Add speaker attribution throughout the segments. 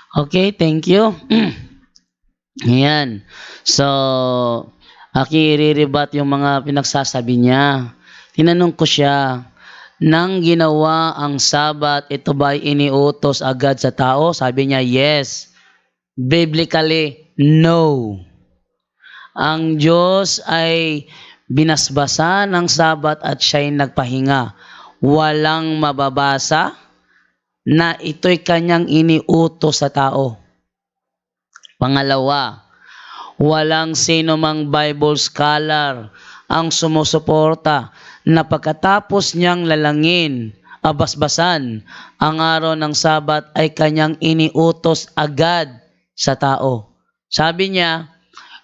Speaker 1: Okay, thank you. Ayan. So, i-rebat yung mga pinagsasabi niya. Tinanong ko siya, nang ginawa ang Sabat, ito ba'y iniutos agad sa tao? Sabi niya, yes. Biblically, no. Ang Diyos ay binasbasa ng Sabat at siya'y nagpahinga. Walang mababasa na ito'y kanyang iniutos sa tao. Pangalawa, walang sino mang Bible scholar ang sumusuporta na pagkatapos niyang lalangin, abasbasan, ang araw ng Sabat ay kanyang iniutos agad sa tao. Sabi niya,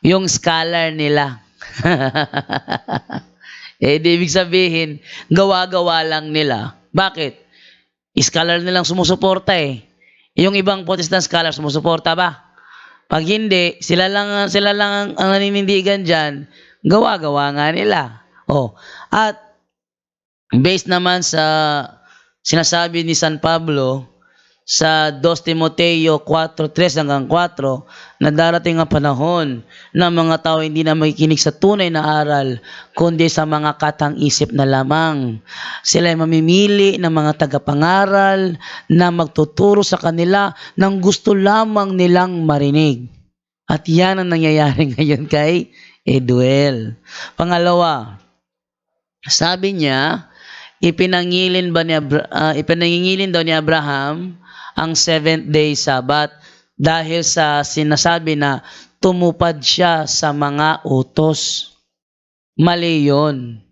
Speaker 1: yung scholar nila. Ibig sabihin, gawa-gawa lang nila. Bakit? Scholar nilang sumusuporta eh. Yung ibang Protestant scholar sumusuporta ba? Pag hindi, sila lang ang naninindigan diyan, gawa-gawa nga nila. At based naman sa sinasabi ni San Pablo sa 2 Timoteo 4:3 hanggang 4 na darating ang panahon na mga tao hindi na makikinig sa tunay na aral kundi sa mga katang-isip na lamang. Sila ay mamimili ng mga tagapangaral na magtuturo sa kanila ng gusto lamang nilang marinig. At yan ang nangyayari ngayon kay Eduel. Pangalawa, sabi niya, ipinangilin daw ni Abraham ang 7th day Sabbath dahil sa sinasabi na tumupad siya sa mga utos. Mali yun.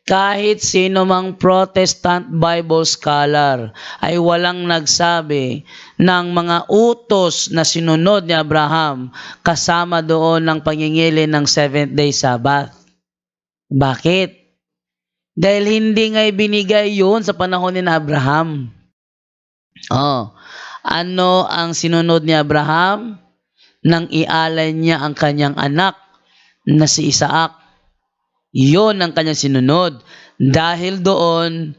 Speaker 1: Kahit sino mang Protestant Bible scholar ay walang nagsabi ng mga utos na sinunod ni Abraham kasama doon ng pangingilin ng 7th day Sabbath. Bakit? Dahil hindi nga ibinigay yun sa panahon ni Abraham. Ano ang sinunod ni Abraham? Nang ialay niya ang kanyang anak na si Isaac. Yun ang kanyang sinunod. Dahil doon,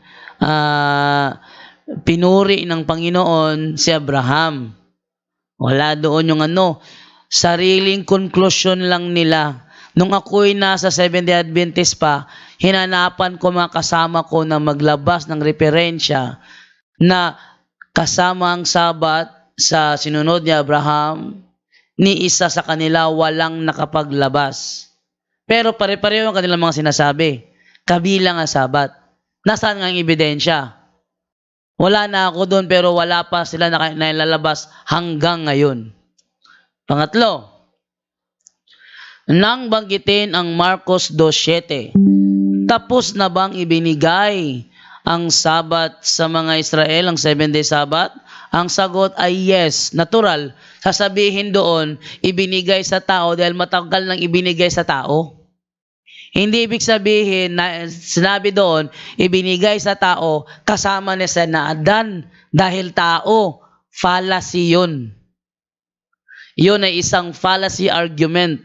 Speaker 1: pinuri ng Panginoon si Abraham. Wala doon yung sariling conclusion lang nila. Nung ako'y nasa Seventh-day Adventist pa, hinanapan ko mga kasama ko na maglabas ng referensya na kasama ang Sabat sa sinunod ni Abraham, ni isa sa kanila walang nakapaglabas. Pero pare-pareho ang kanilang mga sinasabi. Kabilang ang Sabat. Nasaan nga ang ebidensya? Wala na ako doon pero wala pa sila nailalabas hanggang ngayon. Pangatlo, nang banggitin ang Marcos 2:7, tapos na bang ibinigay ang Sabat sa mga Israel, ang 7-day Sabat? Ang sagot ay yes, natural. Sasabihin doon, ibinigay sa tao dahil matagal nang ibinigay sa tao. Hindi ibig sabihin na sinabi doon, ibinigay sa tao kasama ni Adan dahil tao. Fallacy yun. Yun ay isang fallacy argument.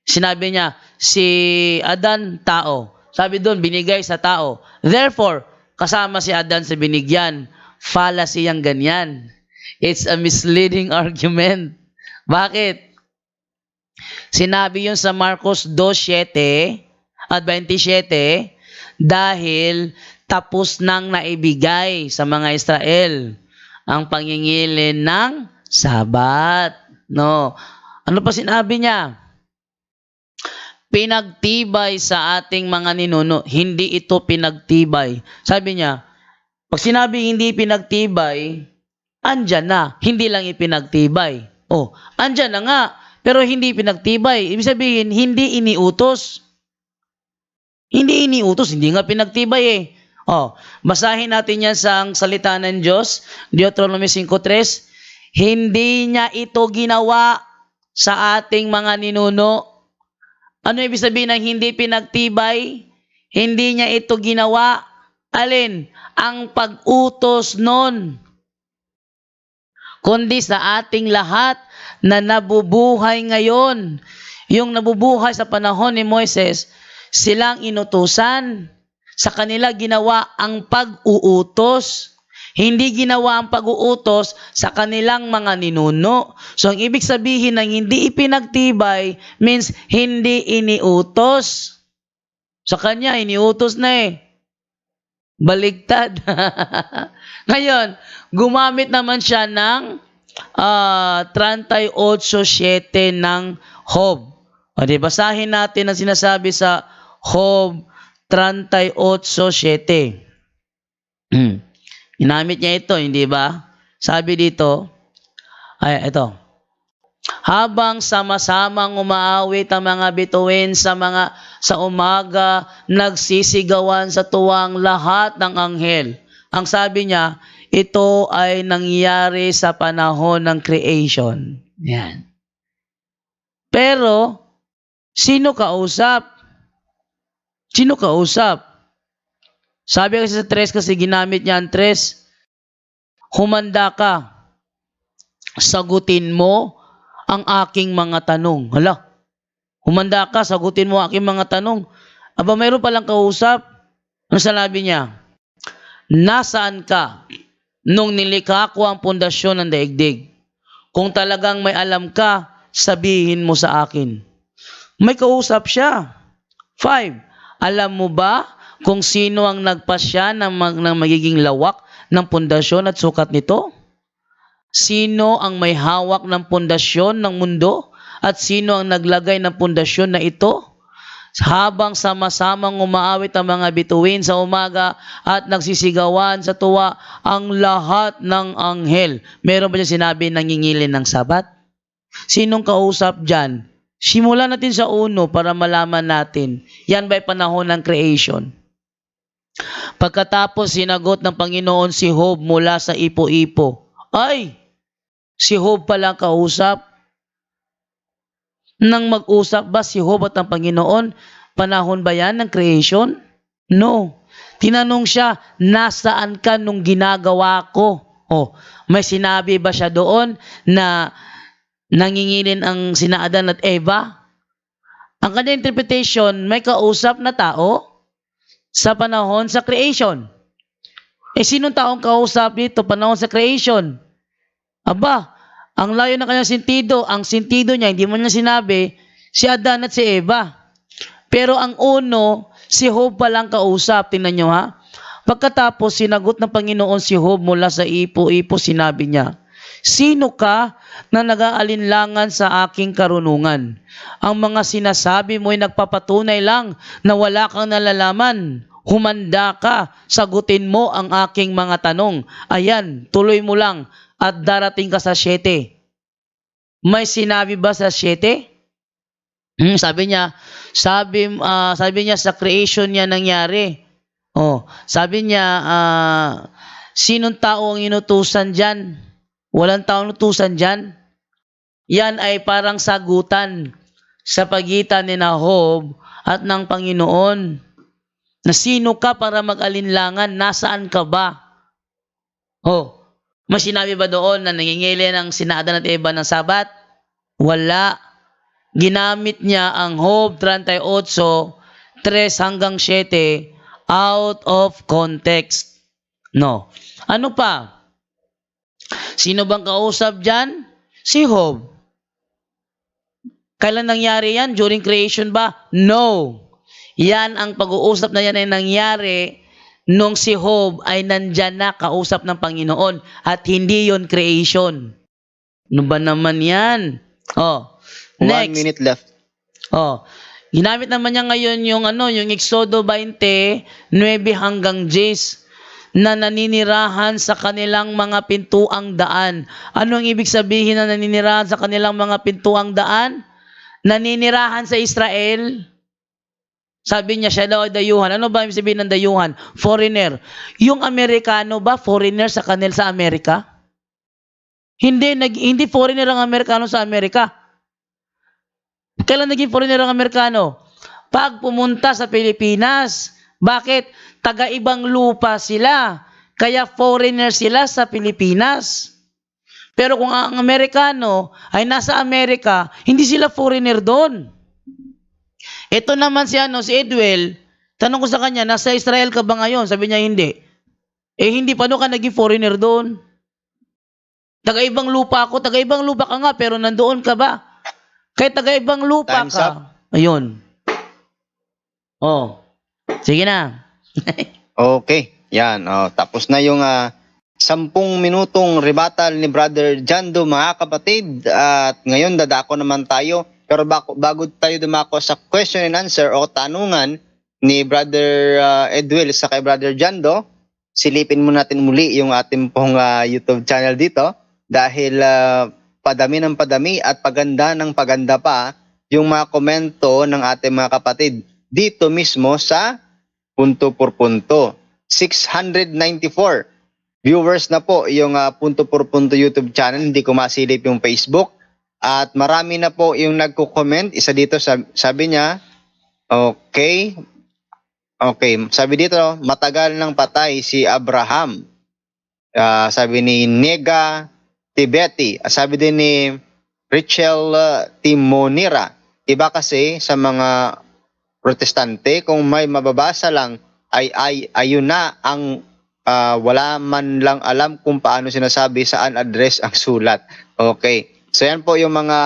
Speaker 1: Sinabi niya, si Adan, tao. Sabi doon, binigay sa tao. Therefore, kasama si Adan sa binigyan. Fallacy ang ganyan. It's a misleading argument. Bakit? Sinabi yun sa Marcos 2:7 at 27 dahil tapos nang naibigay sa mga Israel ang pangingilin ng Sabat. Ano pa sinabi niya? Pinagtibay sa ating mga ninuno. Hindi ito pinagtibay. Sabi niya, pag sinabi hindi pinagtibay, andyan na. Hindi lang ipinagtibay. Andyan na nga. Pero hindi pinagtibay. Ibig sabihin, hindi iniutos. Hindi iniutos. Hindi nga pinagtibay eh. Basahin natin yan sa salita ng Diyos. Deuteronomy 5:3. Hindi niya ito ginawa sa ating mga ninuno. Ano ibig sabihin ng hindi pinagtibay? Hindi niya ito ginawa. Alin? Ang pag-utos nun. Kundi sa ating lahat na nabubuhay ngayon. Yung nabubuhay sa panahon ni Moises, silang inutusan. Sa kanila ginawa ang pag-uutos. Hindi ginawa ang pag-uutos sa kanilang mga ninuno. So, ang ibig sabihin ng hindi ipinagtibay means hindi iniutos. Sa kanya, iniutos na eh. Baligtad. Ngayon, gumamit naman siya ng 38:7 ng Job. O, di basahin natin ang sinasabi sa Job 38:7. Ginamit niya ito, hindi ba? Sabi dito, ito. Habang sama-samang umaawit ang mga bituin sa umaga, nagsisigawan sa tuwang lahat ng anghel. Ang sabi niya, ito ay nangyari sa panahon ng creation. Yan. Pero, sino kausap? Sino kausap? Sabi kasi sa 3, kasi ginamit niya ang 3, humanda ka, sagutin mo ang aking mga tanong. Hala, humanda ka, sagutin mo ang aking mga tanong. Aba, mayroon palang kausap. Ano sabi niya? Nasaan ka nung nilikha ko ang pundasyon ng daigdig? Kung talagang may alam ka, sabihin mo sa akin. May kausap siya. 5, alam mo ba kung sino ang nagpasya ng magiging lawak ng pundasyon at sukat nito? Sino ang may hawak ng pundasyon ng mundo? At sino ang naglagay ng pundasyon na ito? Habang sama-samang umaawit ang mga bituin sa umaga at nagsisigawan sa tuwa ang lahat ng anghel. Meron ba siya sinabi nangingilin ng sabat? Sinong kausap dyan? Simulan natin sa 1 para malaman natin. Yan ba'y panahon ng creation? Pagkatapos sinagot ng Panginoon si Job mula sa ipo-ipo. Ay! Si Job pala kausap. Nang mag-usap ba si Job at ang Panginoon? Panahon ba yan ng creation? No. Tinanong siya, nasaan ka nung ginagawa ko? Oh, may sinabi ba siya doon na nangingilin ang sina Adan at Eva? Ang kanyang interpretation, may kausap na tao sa panahon sa creation. Sinong taong kausap dito panahon sa creation? Aba, ang layo ng kanyang sentido. Ang sentido niya, hindi mo niya sinabi, si Adan at si Eva. Pero ang si Job palang kausap. Tingnan nyo ha. Pagkatapos, sinagot ng Panginoon si Job mula sa ipo-ipo, sinabi niya, sino ka na nag-aalinlangan sa aking karunungan? Ang mga sinasabi mo ay nagpapatunay lang na wala kang nalalaman. Humanda ka, sagutin mo ang aking mga tanong. Ayan, tuloy mo lang at darating ka sa 7. May sinabi ba sa 7? Sabi niya sa creation niya nangyari. Sabi niya, sinong tao ang inutusan dyan? Walang taong inutusan dyan. Yan ay parang sagutan sa pagitan ni Job at ng Panginoon. Na sino ka para mag-alinlangan? Nasaan ka ba? May sinabi ba doon na nangingili ng sina Adan at Eva ng sabat? Wala. Ginamit niya ang Job 38:3-7 out of context. No. Ano pa? Sino bang kausap dyan? Si Job. Kailan nangyari yan? During creation ba? No. Yan, ang pag-uusap na yan ay nangyari nung si Job ay nandyan na kausap ng Panginoon at hindi yon creation. Ano ba naman yan? Next.
Speaker 2: 1 minute left.
Speaker 1: Ginamit naman niya ngayon yung Exodo 20:9 hanggang 10 na naninirahan sa kanilang mga pintuang daan. Ano ang ibig sabihin na naninirahan sa kanilang mga pintuang daan? Naninirahan sa Israel. Sabi niya, siya daw ay dayuhan. Ano ba ibig sabihin ng dayuhan? Foreigner. Yung Amerikano ba foreigner sa kanil sa Amerika? Hindi foreigner ang Amerikano sa Amerika. Kailan naging foreigner ang Amerikano? Pag pumunta sa Pilipinas. Bakit? Taga-ibang lupa sila. Kaya foreigner sila sa Pilipinas. Pero kung ang Amerikano ay nasa Amerika, hindi sila foreigner doon. Ito naman si Edwell, tanong ko sa kanya, nasa Israel ka ba ngayon? Sabi niya, hindi. Eh, hindi paano ka naging foreigner doon? Taga-ibang lupa ako, taga-ibang lupa ka nga, pero nandoon ka ba? Kahit taga-ibang lupa
Speaker 2: Time's
Speaker 1: ka.
Speaker 2: up.
Speaker 1: Ayun. Oh. Sige na.
Speaker 2: Okay, yan. Tapos na yung 10 minutong rebuttal ni Brother Jando, mga kapatid. At ngayon, dadako naman tayo. Pero bago tayo dumako sa question and answer o tanungan ni Brother Edwil sa kay Brother Jando, silipin mo natin muli yung ating pong YouTube channel dito. Dahil padami ng padami at paganda ng paganda pa yung mga komento ng ating mga kapatid dito mismo sa Punto por Punto. 694 viewers na po yung Punto por Punto YouTube channel. Hindi ko masilip yung Facebook. At marami na po yung nagko-comment. Isa dito sabi niya, okay, sabi dito, matagal nang patay si Abraham. Sabi ni Nega Tibeti. Sabi din ni Richel Timonira. Iba kasi sa mga protestante, kung may mababasa lang, ayun na ang wala man lang alam kung paano sinasabi saan address ang sulat. Okay. So yan po yung mga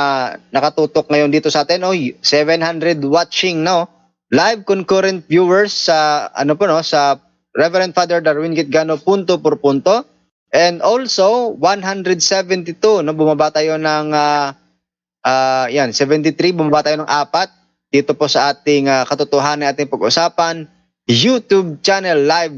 Speaker 2: nakatutok ngayon dito sa atin. 700 watching, no? Live concurrent viewers sa sa Reverend Father Darwin Gitgano Punto por Punto. And also 172, no, bumaba tayo ng 73, bumaba tayo ng 4 dito po sa ating katotohanan, ating pag-usapan YouTube channel live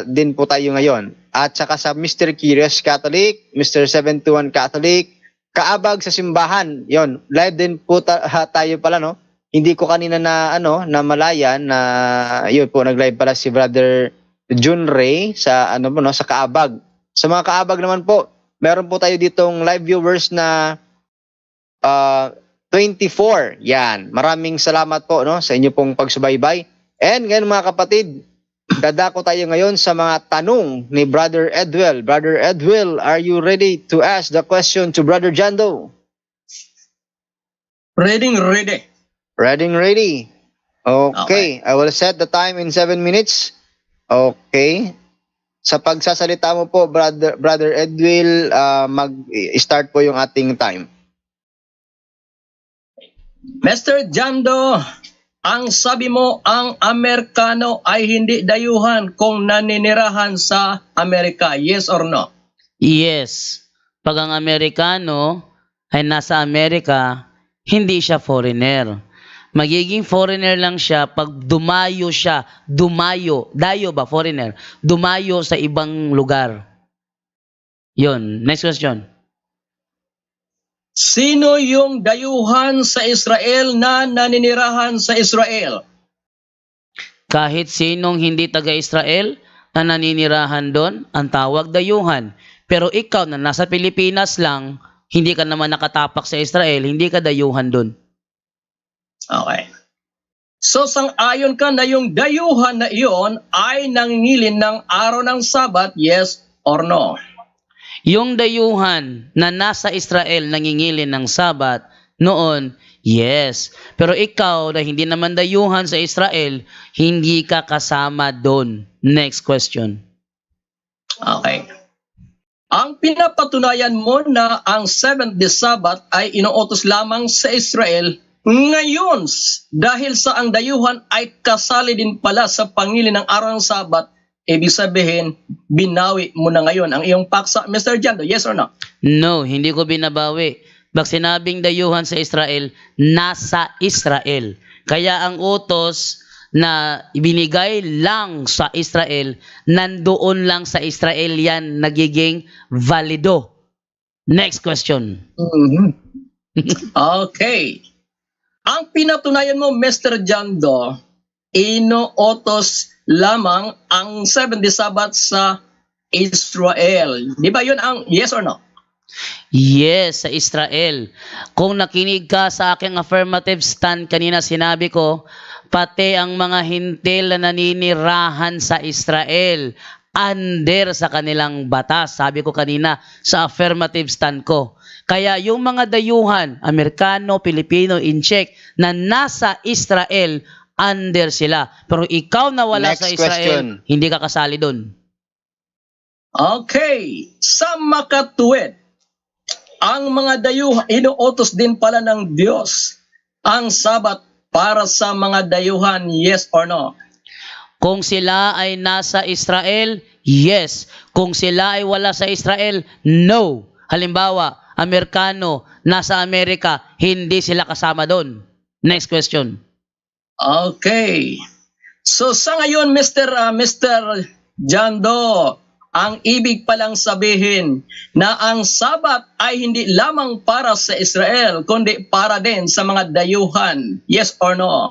Speaker 2: din po tayo ngayon. At saka sa Mr. Curious Catholic, Mr. 721 Catholic, Kaabag sa Simbahan, yon live din po tayo pala, no. Hindi ko kanina na namalayan na yun po, nag-live pala si Brother Jun Ray sa sa Kaabag. Sa mga Kaabag naman po, meron po tayo ditong live viewers na 24. Yan. Maraming salamat po, no, sa inyo pong pagsubaybay. And ngayon, mga kapatid, dadako tayo ngayon sa mga tanong ni Brother Edwil. Brother Edwil, are you ready to ask the question to Brother Jando?
Speaker 3: Ready.
Speaker 2: Ready. Okay. I will set the time in 7 minutes. Okay. Sa pagsasalita mo po, Brother Edwil, mag-start po yung ating time.
Speaker 3: Mr. Jando, ang sabi mo, ang Amerikano ay hindi dayuhan kung naninirahan sa Amerika. Yes or no?
Speaker 1: Yes. Pag ang Amerikano ay nasa Amerika, hindi siya foreigner. Magiging foreigner lang siya pag dumayo siya. Dayo ba, foreigner? Dumayo sa ibang lugar. Yun. Next question.
Speaker 3: Sino yung dayuhan sa Israel na naninirahan sa Israel?
Speaker 1: Kahit sinong hindi taga-Israel na naninirahan doon, ang tawag dayuhan. Pero ikaw na nasa Pilipinas lang, hindi ka naman nakatapak sa Israel, hindi ka dayuhan doon.
Speaker 3: Okay. So, sang-ayon ka na yung dayuhan na iyon ay nangingilin ng araw ng Sabat, yes or no?
Speaker 1: Yung dayuhan na nasa Israel nangingilin ng Sabat, noon, yes. Pero ikaw na hindi naman dayuhan sa Israel, hindi ka kasama doon. Next question.
Speaker 3: Okay. Ang pinapatunayan mo na ang 7th day Sabbath ay inuutos lamang sa Israel ngayon, dahil sa ang dayuhan ay kasali din pala sa pangili ng araw ng Sabat, ibig sabihin, binawi mo na ngayon ang iyong paksa. Mr. Jando, yes or no?
Speaker 1: No, hindi ko binabawi. Pag sinabing dayuhan sa Israel, nasa Israel. Kaya ang utos na ibinigay lang sa Israel, nandoon lang sa Israel yan nagiging valido. Next question.
Speaker 3: Okay. Ang pinatunayan mo, Mr. Jando, inuutos lamang ang 7th day Sabbath sa Israel. Di ba yun ang yes or no?
Speaker 1: Yes, sa Israel. Kung nakinig ka sa aking affirmative stand kanina, sinabi ko, pati ang mga hintil na naninirahan sa Israel, under sa kanilang batas. Sabi ko kanina sa affirmative stand ko. Kaya yung mga dayuhan, Amerikano, Pilipino, Incheck, na nasa Israel, under sila. Pero ikaw na wala
Speaker 2: Next
Speaker 1: sa Israel,
Speaker 2: question.
Speaker 1: hindi ka kasali doon.
Speaker 3: Okay, sa makatuwid, ang mga dayuhan, inuutos din pala ng Diyos ang Sabat para sa mga dayuhan, yes or no?
Speaker 1: Kung sila ay nasa Israel, yes. Kung sila ay wala sa Israel, no. Halimbawa, Amerikano, nasa Amerika, hindi sila kasama doon. Next question.
Speaker 3: Okay. So sa ngayon, Mr. Jando, ang ibig palang sabihin na ang Sabat ay hindi lamang para sa Israel, kundi para din sa mga dayuhan. Yes or no?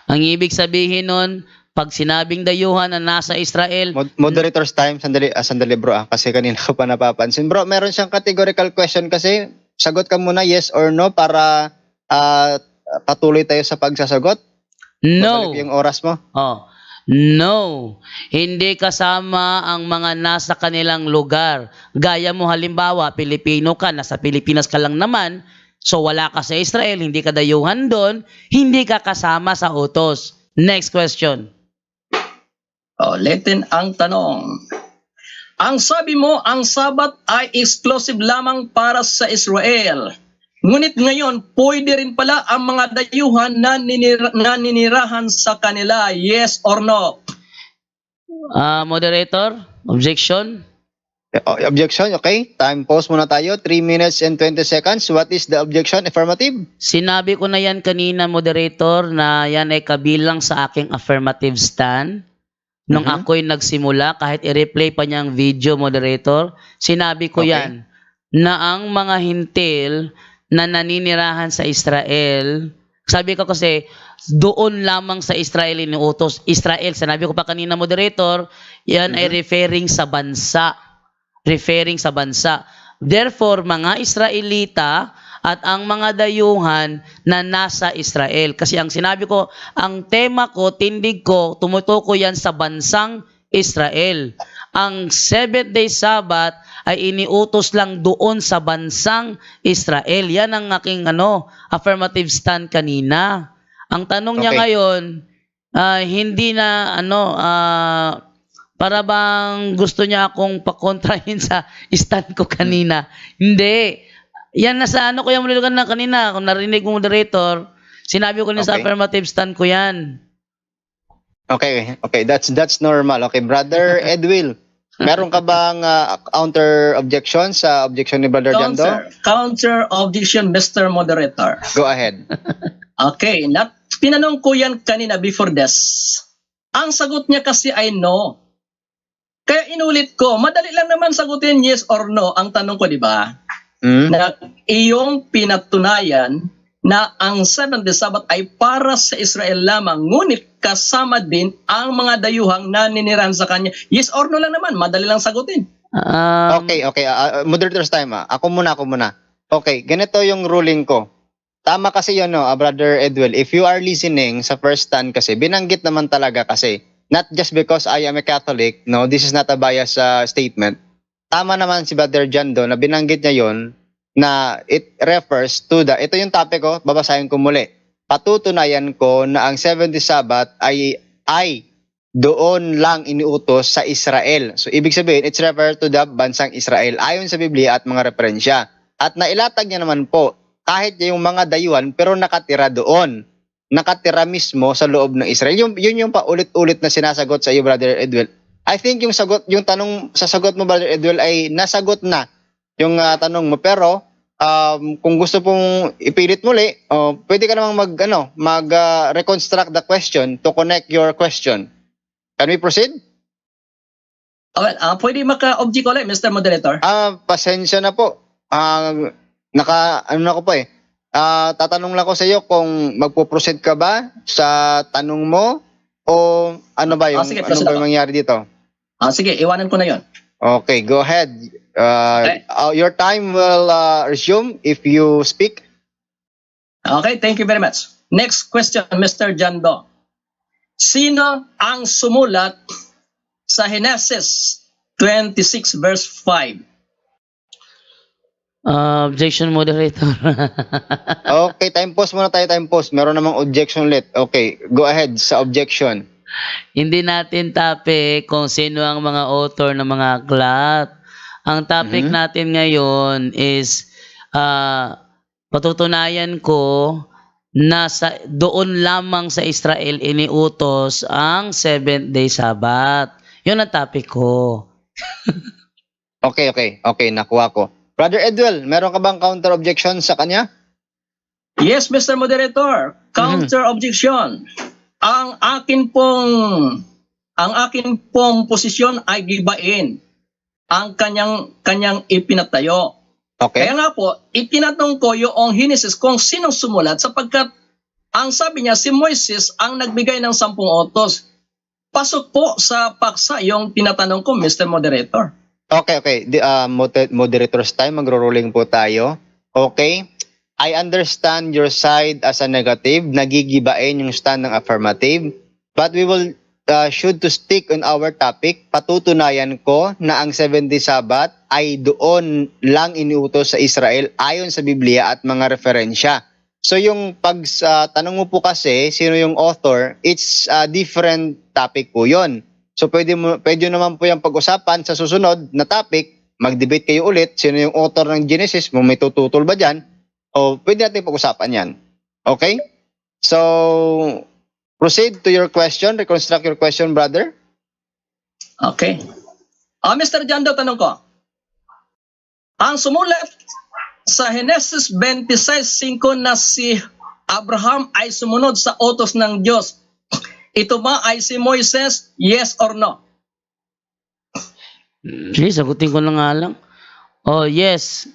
Speaker 1: Ang ibig sabihin nun, pag sinabing dayuhan na nasa Israel,
Speaker 2: Moderator's time, sandali bro kasi kanina ko pa napapansin. Bro, meron siyang categorical question kasi. Sagot ka muna yes or no para patuloy tayo sa pagsasagot.
Speaker 1: no.
Speaker 2: Mabalik yung oras mo.
Speaker 1: Oh, no. Hindi kasama ang mga nasa kanilang lugar. Gaya mo halimbawa, Pilipino ka, nasa Pilipinas ka lang naman, so wala ka sa Israel, hindi ka dayuhan doon, hindi ka kasama sa utos. Next question.
Speaker 3: Ulitin ang tanong. Ang sabi mo, ang Sabat ay exclusive lamang para sa Israel. Ngunit ngayon, pwede rin pala ang mga dayuhan na ninirahan sa kanila. Yes or no?
Speaker 1: Moderator, objection?
Speaker 2: Objection, okay. Time pause muna tayo. 3 minutes and 20 seconds. What is the objection? Affirmative?
Speaker 1: Sinabi ko na yan kanina, moderator, na yan ay kabilang sa aking affirmative stand. Nung ako'y nagsimula, kahit i-replay pa niyang video, moderator, sinabi ko
Speaker 2: Okay.
Speaker 1: yan, na ang mga hintil na naninirahan sa Israel, sabi ko kasi, doon lamang sa Israel inuutos. Israel, sinabi ko pa kanina, moderator, yan ay referring sa bansa. Referring sa bansa. Therefore, mga Israelita at ang mga dayuhan na nasa Israel. Kasi ang sinabi ko, ang tema ko, tindig ko, tumutukoy yan sa bansang Israel. Ang 7th day Sabbath ay iniutos lang doon sa bansang Israel. Yan ang aking affirmative stand kanina. Ang tanong niya
Speaker 2: Okay.
Speaker 1: ngayon, hindi na para bang gusto niya akong pakontrahin sa stand ko kanina. Hindi. Yan nasa ko yung malilugan na kanina. Kung narinig mo, moderator, sinabi ko sa
Speaker 2: Okay.
Speaker 1: affirmative stand ko yan.
Speaker 2: Okay, that's normal. Okay, Brother Edwil, meron ka bang counter objection sa objection ni Brother Jando?
Speaker 3: Counter objection, Mr. Moderator.
Speaker 2: Go ahead.
Speaker 3: Okay, tinanong ko yan kanina before this. Ang sagot niya kasi ay no. Kaya inulit ko, madali lang naman sagutin yes or no ang tanong ko, di ba? Na iyong pinatunayan na ang 7th day Sabbath ay para sa Israel lamang, ngunit kasama din ang mga dayuhang naninirahan sa kanya. Yes or no lang naman, madali lang sagutin.
Speaker 2: Okay. Moderator's time. Ako muna. Okay, ganito yung ruling ko. Tama kasi yun, Brother Edwil. If you are listening sa first stand kasi, binanggit naman talaga kasi, not just because I am a Catholic, no, this is not a biased statement. Tama naman si Brother Jando na binanggit niya yon na it refers to ito yung topic ko, babasahin ko muli. Patutunayan ko na ang 7th day Sabbath ay doon lang iniutos sa Israel. So, ibig sabihin, it's referred to the bansang Israel ayon sa Biblia at mga referensya. At nailatag niya naman po, kahit yung mga dayuhan, pero nakatira doon. Nakatira mismo sa loob ng Israel. Yun yung paulit-ulit na sinasagot sa iyo, Brother Edwil. I think yung tanong sa sagot mo, Brother Edwil, ay nasagot na yung tanong mo. Pero, kung gusto pong ipilit muli, pwede ka namang reconstruct the question to connect your question. Can we proceed?
Speaker 3: Well, pwede maka-object ulit, Mr. Moderator.
Speaker 2: Pasensya na po. Tatanong lang ko sa iyo kung magpo-proceed ka ba sa tanong mo o ano ba yung
Speaker 3: Sige,
Speaker 2: ano ba yung mangyari dito?
Speaker 3: Sige, iwanan ko na yon.
Speaker 2: Okay, go ahead. Your time will resume if you speak.
Speaker 3: Okay, thank you very much. Next question, Mr. Jando. Sino ang sumulat sa Genesis 26 verse 5?
Speaker 1: Objection, moderator.
Speaker 2: Okay, time pause muna tayo, time pause. Meron namang objection ulit. Okay, go ahead sa objection.
Speaker 1: Hindi natin topic kung sino ang mga author ng mga aklat. Ang topic natin ngayon is patutunayan ko na doon lamang sa Israel iniutos ang 7th day Sabbath. Yun ang topic ko.
Speaker 2: Okay, nakuha ko. Brother Edwell, meron ka bang counter objection sa kanya?
Speaker 3: Yes, Mr. Moderator. Counter objection. Ang akin pong posisyon ay gibain ang kanyang ipinatayo.
Speaker 2: Okay.
Speaker 3: Kaya nga po, itinatong ko yung Genesis kung sinong sumulat sapagkat ang sabi niya si Moises ang nagbigay ng 10 utos. Pasok po sa paksa yung tinatanong ko, Mr. Moderator.
Speaker 2: Okay. Moderator's time, magro-ruling po tayo. Okay. I understand your side as a negative, nagigibain yung stand ng affirmative, but we will should to stick on our topic. Patutunayan ko na ang 7-day Sabbath ay doon lang iniutos sa Israel ayon sa Biblia at mga referensya. So yung tanong mo po kasi sino yung author, it's a different topic po yon. So pwede naman po yung pag-usapan sa susunod na topic, mag-debate kayo ulit sino yung author ng Genesis, kung may tututol ba dyan, o pwede natin pag-usapan yan. Okay? So proceed to your question, reconstruct your question, brother.
Speaker 3: Okay. Mr. Jando, tanong ko. Ang sumulat sa Genesis 26:5 na si Abraham ay sumunod sa utos ng Diyos. Ito ba ay si Moises? Yes or no?
Speaker 1: Sige, sagutin ko na nga lang. Oh, yes.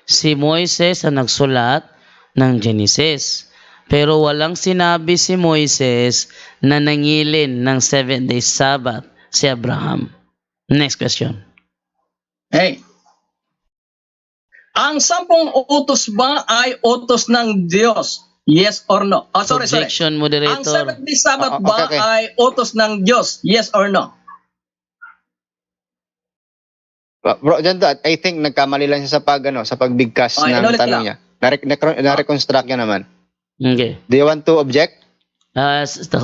Speaker 1: Si Moises ang nagsulat ng Genesis. Pero walang sinabi si Moises na nangilin ng 7-day Sabbath si Abraham. Next question.
Speaker 3: Hey. Ang 10 utos ba ay utos ng Diyos? Yes or no? Sorry.
Speaker 1: Objection, moderator.
Speaker 3: Ang 7-day Sabbath
Speaker 2: Okay.
Speaker 3: ba ay utos ng Diyos? Yes or no?
Speaker 2: Bro, Jando, I think nagkamali lang siya sa pagbigkas
Speaker 3: Okay,
Speaker 2: ng
Speaker 3: ulit
Speaker 2: tanong
Speaker 3: lang.
Speaker 2: niya. Na-reconstruct niya naman.
Speaker 1: Okay.
Speaker 2: Do you want to object?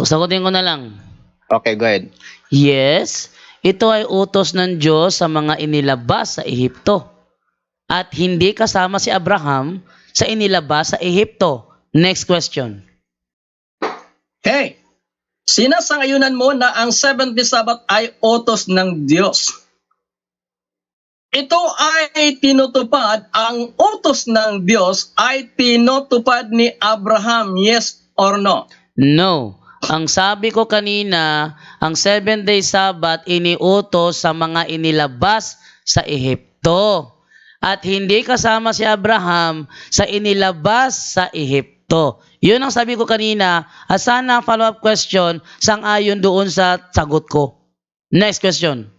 Speaker 1: Sagutin ko na lang.
Speaker 2: Okay, go ahead.
Speaker 1: Yes, ito ay utos ng Diyos sa mga inilabas sa Ehipto. At hindi kasama si Abraham sa inilabas sa Ehipto. Next question.
Speaker 3: Hey. Sinasangayunan mo na ang 7th day Sabbath ay utos ng Diyos. Ito ay tinutupad, ang utos ng Diyos ay tinutupad ni Abraham, yes or no?
Speaker 1: No. Ang sabi ko kanina, ang 7-day Sabbath iniutos sa mga inilabas sa Ehipto. At hindi kasama si Abraham sa inilabas sa Ehipto. Yun ang sabi ko kanina. At sana follow-up question sang-ayon doon sa sagot ko. Next question.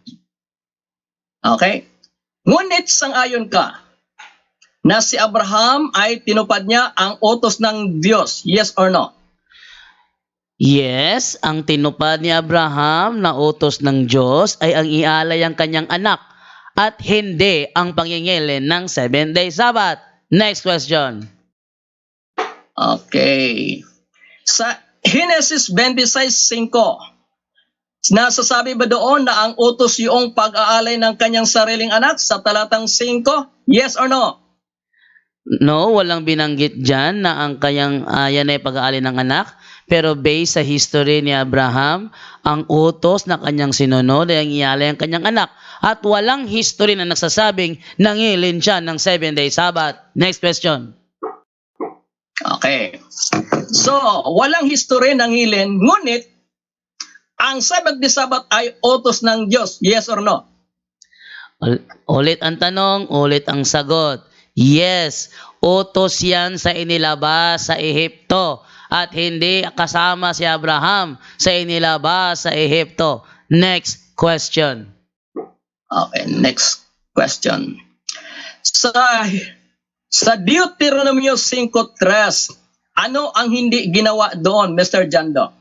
Speaker 3: Okay. Ngunit sang-ayon ka na si Abraham ay tinupad niya ang utos ng Diyos, yes or no?
Speaker 1: Yes, ang tinupad ni Abraham na utos ng Diyos ay ang ialay ang kanyang anak at hindi ang pangingilin ng 7-day Sabbath. Next question.
Speaker 3: Okay. Sa Genesis 26:5, nasasabi ba doon na ang utos yung pag-aalay ng kanyang sariling anak sa talatang 5? Yes or no?
Speaker 1: No, walang binanggit dyan na ang kanyang yan ay pag-aalay ng anak. Pero based sa history ni Abraham, ang utos na kanyang sinunod ay ang ialay ang kanyang anak. At walang history na nagsasabing nangilin siya ng 7-day Sabbath. Next question.
Speaker 3: Okay. So, walang history ng hilin, ngunit ang 7th day Sabbath ay utos ng Diyos. Yes or no?
Speaker 1: Ulit ang tanong, ulit ang sagot. Yes, utos yan sa inilabas sa Ehipto at hindi kasama si Abraham sa inilabas sa Ehipto. Next question.
Speaker 3: Okay, next question. Sa Deuteronomio 5:3, ano ang hindi ginawa doon, Mr. Jando?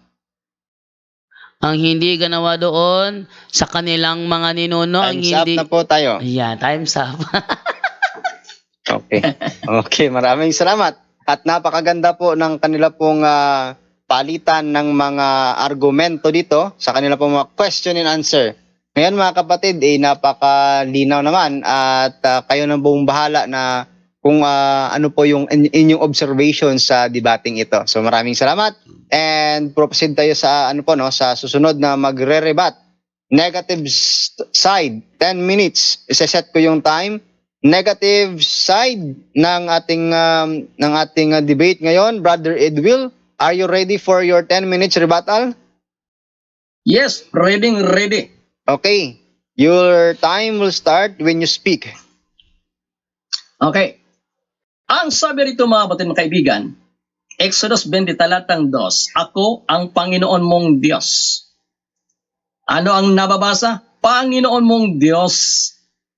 Speaker 1: Ang hindi ginawa doon sa kanilang mga ninuno, ang
Speaker 2: Time's up
Speaker 1: hindi...
Speaker 2: na po tayo.
Speaker 1: Ayan, time's up.
Speaker 2: Okay. Okay, maraming salamat. At napakaganda po ng kanila pong palitan ng mga argumento dito sa kanila pong mga question and answer. Ngayon mga kapatid, napakalinaw naman at kayo na buong bahala na kung ano po yung inyong observation sa debating ito. So maraming salamat and proceed tayo sa sa susunod na magre-rebat. Negative side, 10 minutes. Isa-set ko yung time. Negative side ng ating debate ngayon, Brother Edwill. Are you ready for your 10 minutes rebuttal?
Speaker 3: Yes, ready.
Speaker 2: Okay. Your time will start when you speak.
Speaker 3: Okay. Ang sabi rito mga kapatid, mga kaibigan, Exodus 20 talatang 2, ako ang Panginoon mong Diyos. Ano ang nababasa? Panginoon mong Diyos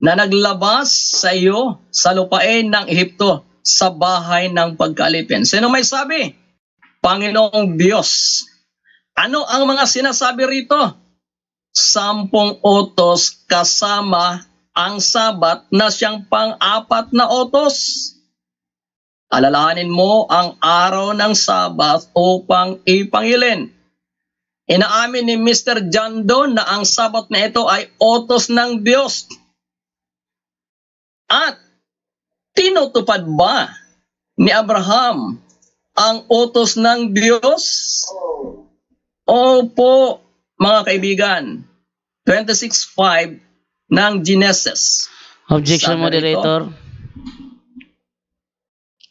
Speaker 3: na naglabas sa iyo sa lupain ng Ehipto sa bahay ng pagkaalipin. Sino may sabi? Panginoong Diyos. Ano ang mga sinasabi rito? 10 utos kasama ang Sabat na siyang pang-4 na utos. Alalahanin mo ang araw ng Sabat upang ipangilin. Inaamin ni Mr. John Doe na ang Sabat na ito ay utos ng Diyos. At tinutupad ba ni Abraham ang utos ng Diyos? Opo, mga kaibigan. 26:5 ng Genesis.
Speaker 1: Objection,
Speaker 3: Sabi
Speaker 1: moderator.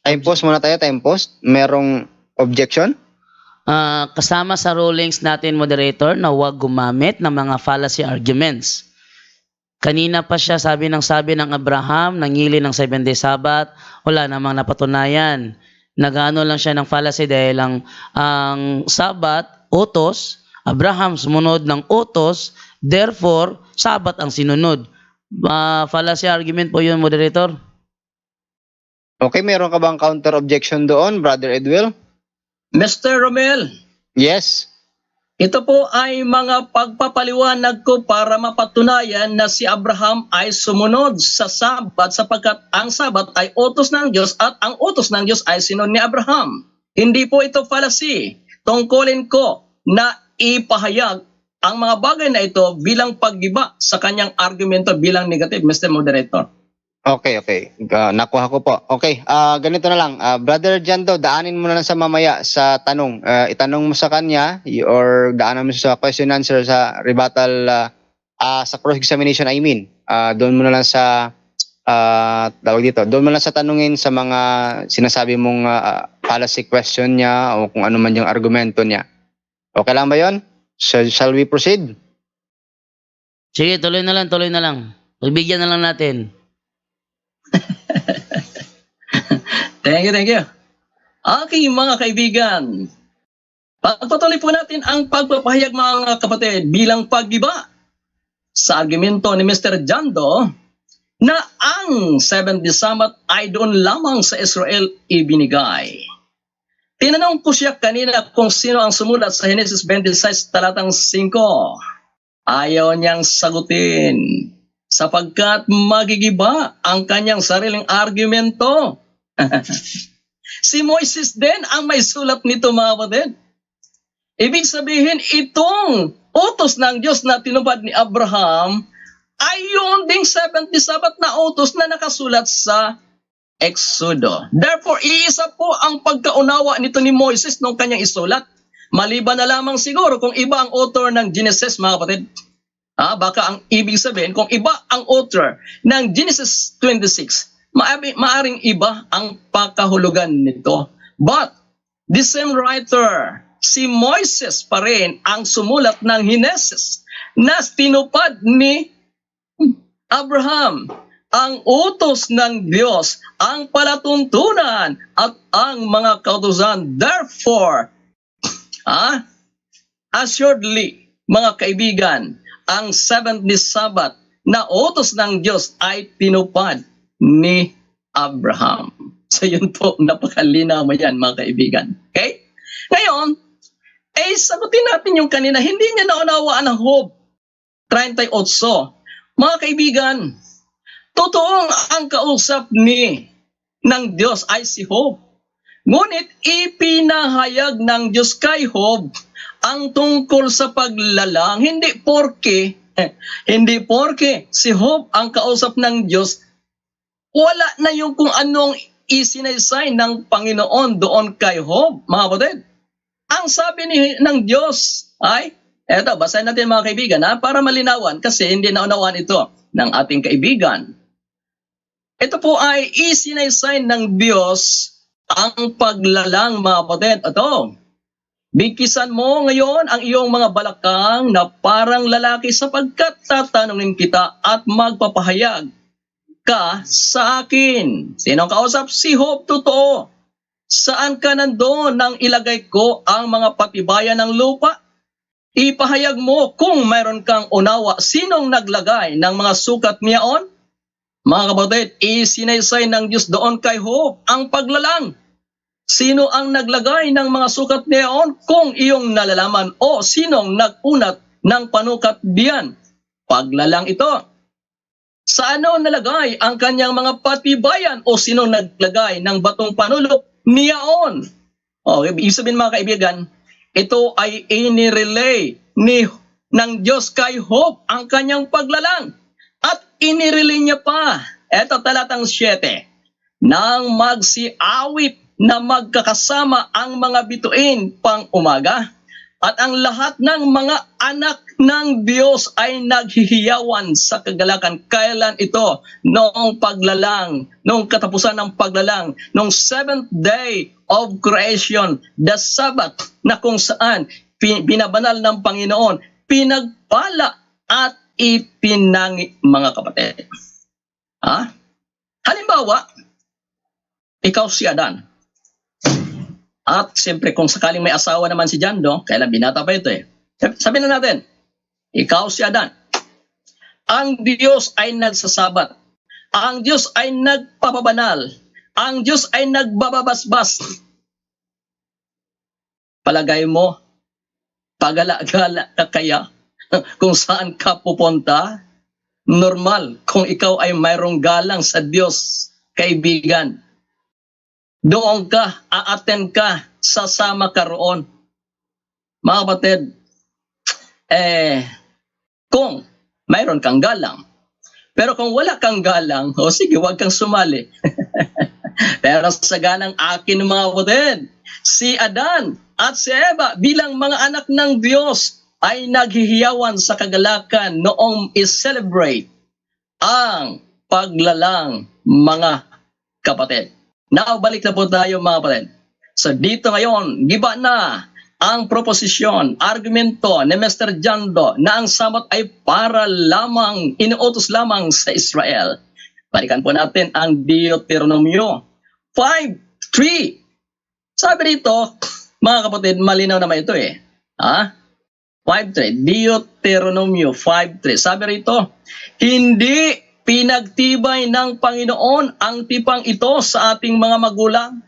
Speaker 2: Time post muna tayo, time post. Merong objection?
Speaker 1: Kasama sa rulings natin, moderator, na huwag gumamit ng mga fallacy arguments. Kanina pa siya sabi ng Abraham, nangili ng 7-day Sabbath, wala namang napatunayan. Nagano lang siya ng fallacy dahil ang Sabbath, utos, Abraham sumunod ng utos, therefore, Sabbath ang sinunod. Fallacy argument po yun, moderator.
Speaker 2: Okay, meron ka bang counter objection doon, Brother Edwill?
Speaker 3: Mr. Romel,
Speaker 2: Yes.
Speaker 3: ito po ay mga pagpapaliwanag ko para mapatunayan na si Abraham ay sumunod sa Sabat sapagkat ang Sabat ay utos ng Diyos at ang utos ng Diyos ay sinunod ni Abraham. Hindi po ito fallacy. Tungkulin ko na ipahayag ang mga bagay na ito bilang paggiba sa kanyang argumento bilang negative, Mr. Moderator.
Speaker 2: Okay. Nakuha ko po. Okay, ganito na lang. Brother Jando, daanin mo na lang sa mamaya sa tanong. Itanong mo sa kanya or daanan mo sa question answer sa rebuttal, sa cross-examination, I mean. Doon mo na lang sa, doon mo lang sa tanungin sa mga sinasabi mong fallacy question niya o kung ano man yung argumento niya. Okay lang ba yun? Shall we proceed?
Speaker 1: Sige, tuloy na lang. Pagbigyan na lang natin.
Speaker 3: Thank you. Aking mga kaibigan, pagpatuloy po natin ang pagpapahayag mga kapatid bilang paggiba sa argumento ni Mr. John Doe na ang 7th Sabbath ay doon lamang sa Israel ibinigay. Tinanong ko siya kanina kung sino ang sumulat sa Genesis 26 talatang 5. Ayaw niyang sagutin sapagkat magigiba ang kanyang sariling argumento. Si Moises din ang may sulat nito mga kapatid. Ibig sabihin itong utos ng Diyos na tinupad ni Abraham ay yun ding 7th Sabbath na utos na nakasulat sa Exodo. Therefore, iisa po ang pagkaunawa nito ni Moises nung kanyang isulat. Maliban na lamang siguro kung iba ang author ng Genesis mga kapatid. Baka ang ibig sabihin kung iba ang author ng Genesis 26, maaring iba ang pakahulugan nito. But, the same writer, si Moises pa rin ang sumulat ng Genesis na tinupad ni Abraham. Ang utos ng Diyos, ang palatuntunan at ang mga kautusan. Therefore, assuredly, mga kaibigan, ang 7th Sabbath na utos ng Diyos ay tinupad ni Abraham. So yun po, napakalinaw mo yan mga kaibigan. Okay? Ngayon, sagutin natin yung kanina, hindi niya naunawaan ang Job 38. Mga kaibigan, totoong ang kausap ng Diyos ay si Job. Ngunit ipinahayag ipinahayag ng Diyos kay Job ang tungkol sa paglalang, hindi porke si Job ang kausap ng Diyos, wala na yung kung anong isinaysay ng Panginoon doon kay Job, mga kapatid. Ang sabi ng Diyos ay, eto, basahin natin mga kaibigan para malinawan kasi hindi naunawaan ito ng ating kaibigan. Ito po ay isinaysay ng Diyos ang paglalang, mga kapatid. Ito, bigkisan mo ngayon ang iyong mga balakang na parang lalaki sapagkat tatanungin kita at magpapahayag ka sa akin. Sino ang kausap? Si Job, totoo. Saan ka nandoon nang ilagay ko ang mga patibayan ng lupa? Ipahayag mo kung mayroon kang unawa. Sinong naglagay ng mga sukat niyaon? Mga kapatid, isinaysay ng Diyos doon kay Job ang paglalang. Sino ang naglagay ng mga sukat niyaon kung iyong nalalaman o sinong nag-unat ng panukat diyan? Paglalang ito. Sa ano nalagay ang kanyang mga patibayan o sino naglagay ng batong panulok niyaon? Ibig sabihin mga kaibigan, ito ay inirelay ng Diyos kay Job ang kanyang paglalang. At inirelay niya pa, eto talatang 7, nang magsiawit na magkakasama ang mga bituin pang umaga at ang lahat ng mga anak ng Diyos ay naghihiyawan sa kagalakan. Kailan ito? Noong paglalang, noong katapusan ng paglalang, noong 7th day of creation, the Sabbath, na kung saan binabanal ng Panginoon, pinagpala at ipinangi, mga kapatid. Halimbawa, ikaw si Adan. At siyempre kung sakaling may asawa naman si Jando, kailan binata pa ito sabihin na natin, ikaw si Adan. Ang Diyos ay nagsasabat. Ang Diyos ay nagpapabanal. Ang Diyos ay nagbababasbas. Palagay mo, pagala-gala ka kaya kung saan ka pupunta? Normal kung ikaw ay mayroong galang sa Diyos, kaibigan. Doon ka, a-attend ka, sasama ka roon. Mga kapatid, kung mayroon kang galang, pero kung wala kang galang, sige, huwag kang sumali. Pero sa ganang akin, mga kapatid, si Adan at si Eva bilang mga anak ng Diyos ay naghihiyawan sa kagalakan noong i-celebrate ang paglalang, mga kapatid. Now, balik na po tayo mga kapatid. So dito ngayon, giba na ang proposisyon, argumento ni Mr. Jando na ang Sabat ay para lamang, inuutos lamang sa Israel. Balikan po natin ang Deuteronomio 5:3. Sabi dito, mga kapatid, malinaw naman ito 5:3. Deuteronomio 5:3. Sabi rito, hindi pinagtibay ng Panginoon ang tipang ito sa ating mga magulang.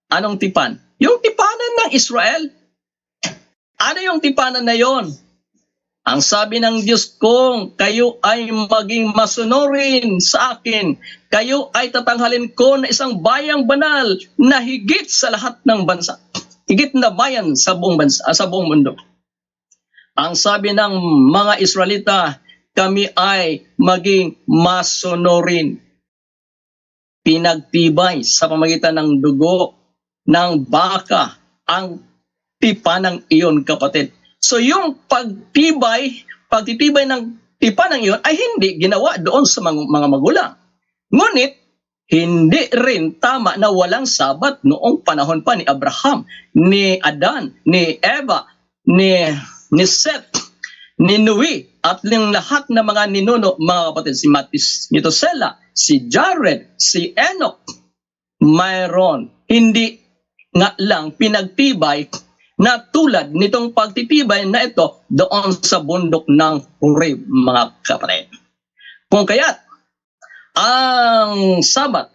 Speaker 3: Anong tipan? Yung tipanan ng Israel. Ano yung tipanan na yon? Ang sabi ng Diyos kong, kayo ay maging masunurin sa akin. Kayo ay tatanghalin ko na isang bayang banal na higit sa lahat ng bansa. Higit na bayan sa buong bansa, sa buong mundo. Ang sabi ng mga Israelita, kami ay maging masunurin. Pinagtibay sa pamagitan ng dugo ng baka ang tipanang iyon, kapatid. So yung pagtitibay ng tipanang iyon ay hindi ginawa doon sa mga magulang. Ngunit, hindi rin tama na walang Sabat noong panahon pa ni Abraham, ni Adan, ni Eva, ni Seth, ni Noe, at ng lahat ng mga ninuno, mga kapatid, si Metusela, si Jared, si Enoch, mayroon. Hindi nga lang pinagtibay na tulad nitong pagtitibay na ito doon sa bundok ng Horeb, mga kapatid. Kung kaya't, ang Sabat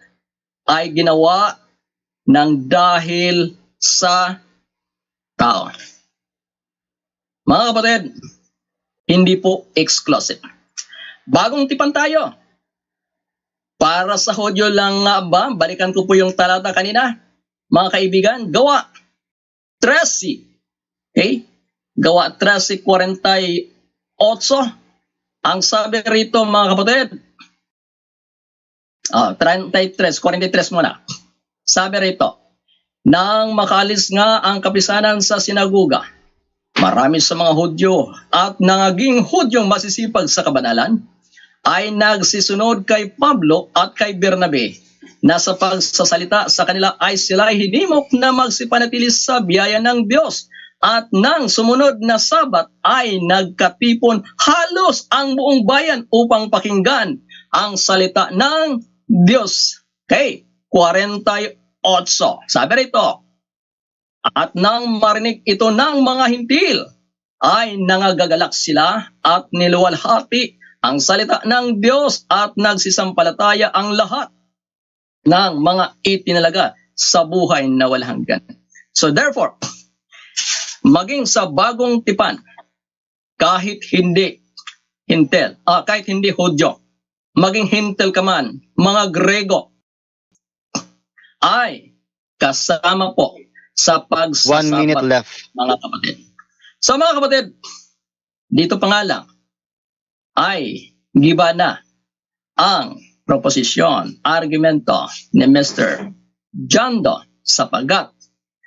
Speaker 3: ay ginawa ng dahil sa tao. Mga kapatid, hindi po exclusive. Bagong tipan tayo. Para sa Hudyo lang nga ba? Balikan ko po yung talata kanina. mga kaibigan, Gawa 13. Okay? Gawa 13:48. Ang sabi rito, mga kapatid, 43 muna. Sabi rito, nang makalis nga ang kapisanan sa sinagoga, marami sa mga Hudyo at nangaging Hudyong masisipag sa kabanalan ay nagsisunod kay Pablo at kay Bernabe na sa pagsasalita sa kanila ay sila hinimok na magsipanatili sa biyaya ng Diyos. At nang sumunod na Sabat ay nagkatipon halos ang buong bayan upang pakinggan ang salita ng Diyos. Okay, 48. Sabi rito, at nang marinig ito ng mga hintil, ay nangagagalak sila at niluwalhati ang salita ng Diyos at nagsisampalataya ang lahat ng mga itinalaga sa buhay na walang hanggan. So therefore, maging sa bagong tipan, kahit hindi hintil, kahit hindi Hudyo, maging hintil ka man, mga Grego, ay kasama po sa
Speaker 2: 1 minute
Speaker 3: pagsasabat,
Speaker 2: left.
Speaker 3: mga kapatid. So mga kapatid, dito pa nga lang, ay giba na ang proposisyon, argumento ni Mr. Jando sapagat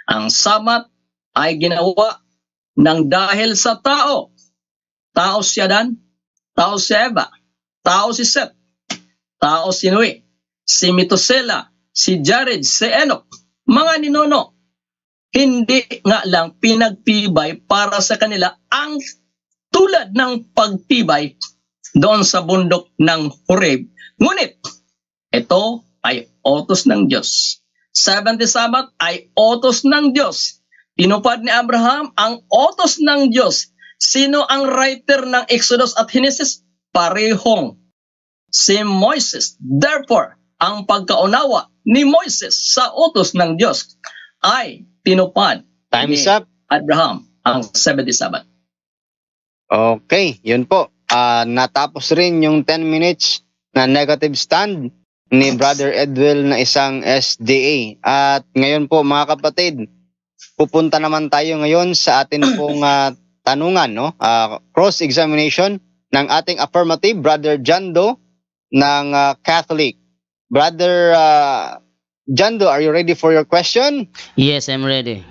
Speaker 3: ang Sabat ay ginawa ng dahil sa tao. Tao si Adan, tao si Eva, tao si Seth, tao si Noe, si Methuselah, si Jared, si Enoch, mga ninuno. Hindi nga lang pinagtibay para sa kanila ang tulad ng pagtibay doon sa bundok ng Horeb. Ngunit, ito ay utos ng Diyos. 70 Sabat ay utos ng Diyos. Tinupad ni Abraham ang utos ng Diyos. Sino ang writer ng Exodus at Genesis? Parehong si Moises. Therefore, ang pagkaunawa ni Moises sa utos ng Diyos ay tinupad
Speaker 2: Time's
Speaker 3: ni
Speaker 2: up.
Speaker 3: Abraham ang 70 Sabat.
Speaker 2: Okay, yun po. Natapos rin yung 10 minutes na negative stand ni Brother Edwell na isang SDA. At ngayon po mga kapatid, pupunta naman tayo ngayon sa atin pong tanungan, no? Cross-examination ng ating affirmative, Brother Jando ng Catholic. Brother Jando, are you ready for your question?
Speaker 1: Yes, I'm ready.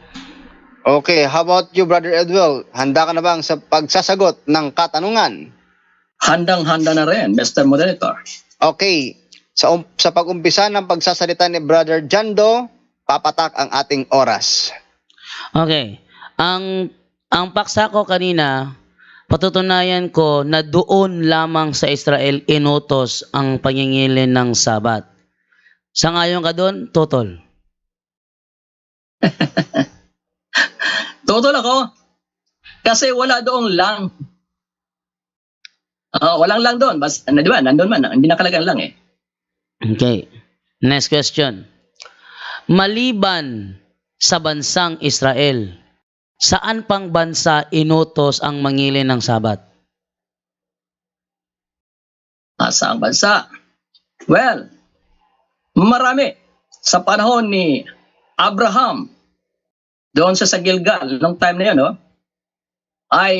Speaker 2: Okay, how about you, Brother Edwell? Handa ka na bang sa pagsasagot ng katanungan?
Speaker 3: Handang-handa na rin, Mr. Moderator.
Speaker 2: Okay, sa pag-umpisa ng pagsasalita ni Brother Jando, papatak ang ating oras.
Speaker 1: Okay. Ang paksa ko kanina, patutunayan ko na doon lamang sa Israel inutos ang pangingilin ng Sabat. Sangayon ka doon, Totol?
Speaker 3: Totoo ako. Kasi wala doong lang. Walang lang doon. Di ba? Nandun man. Hindi nakalagay lang eh.
Speaker 1: Okay. Next question. Maliban sa bansang Israel, saan pang bansa inutos ang mangilin ng Sabat?
Speaker 3: Saang bansa? Well, marami. Sa panahon ni Abraham, doon sa Gilgal, nung time na yun, ay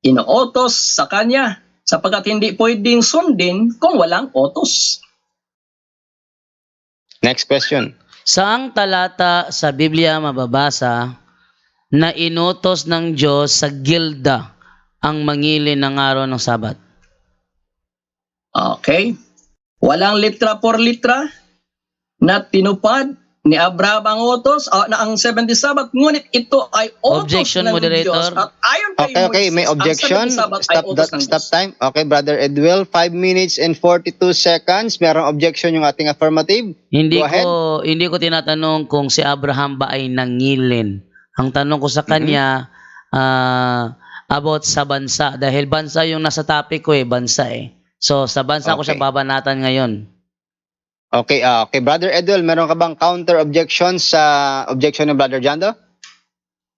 Speaker 3: inuutos sa kanya sapagkat hindi pwedeng sundin kung walang utos.
Speaker 2: Next question.
Speaker 1: Saang talata sa Biblia mababasa na inutos ng Diyos sa Gilda ang mangilin ng araw ng Sabat?
Speaker 3: Okay. Walang litra por litra na tinupad ni Abraham ang utos, na ang 70 Sabat, ngunit ito ay utos
Speaker 1: Objection,
Speaker 3: ng
Speaker 1: moderator.
Speaker 3: Diyos. At ayon kay
Speaker 2: Okay, may
Speaker 3: Moises,
Speaker 2: objection.
Speaker 3: ang 70 Sabat ay utos ng
Speaker 2: Stop
Speaker 3: Diyos.
Speaker 2: time. Okay, Brother Edwell, 5 minutes and 42 seconds. Merong objection yung ating affirmative.
Speaker 1: Hindi
Speaker 2: Go ahead.
Speaker 1: ko tinatanong kung si Abraham ba ay nangilin. Ang tanong ko sa kanya about sa bansa, dahil bansa yung nasa topic ko bansa eh. So sa bansa ko siya
Speaker 2: Okay.
Speaker 1: babanatan ngayon.
Speaker 2: Okay, okay, Brother Edwell, meron ka bang counter objection sa objection ni Brother Jando?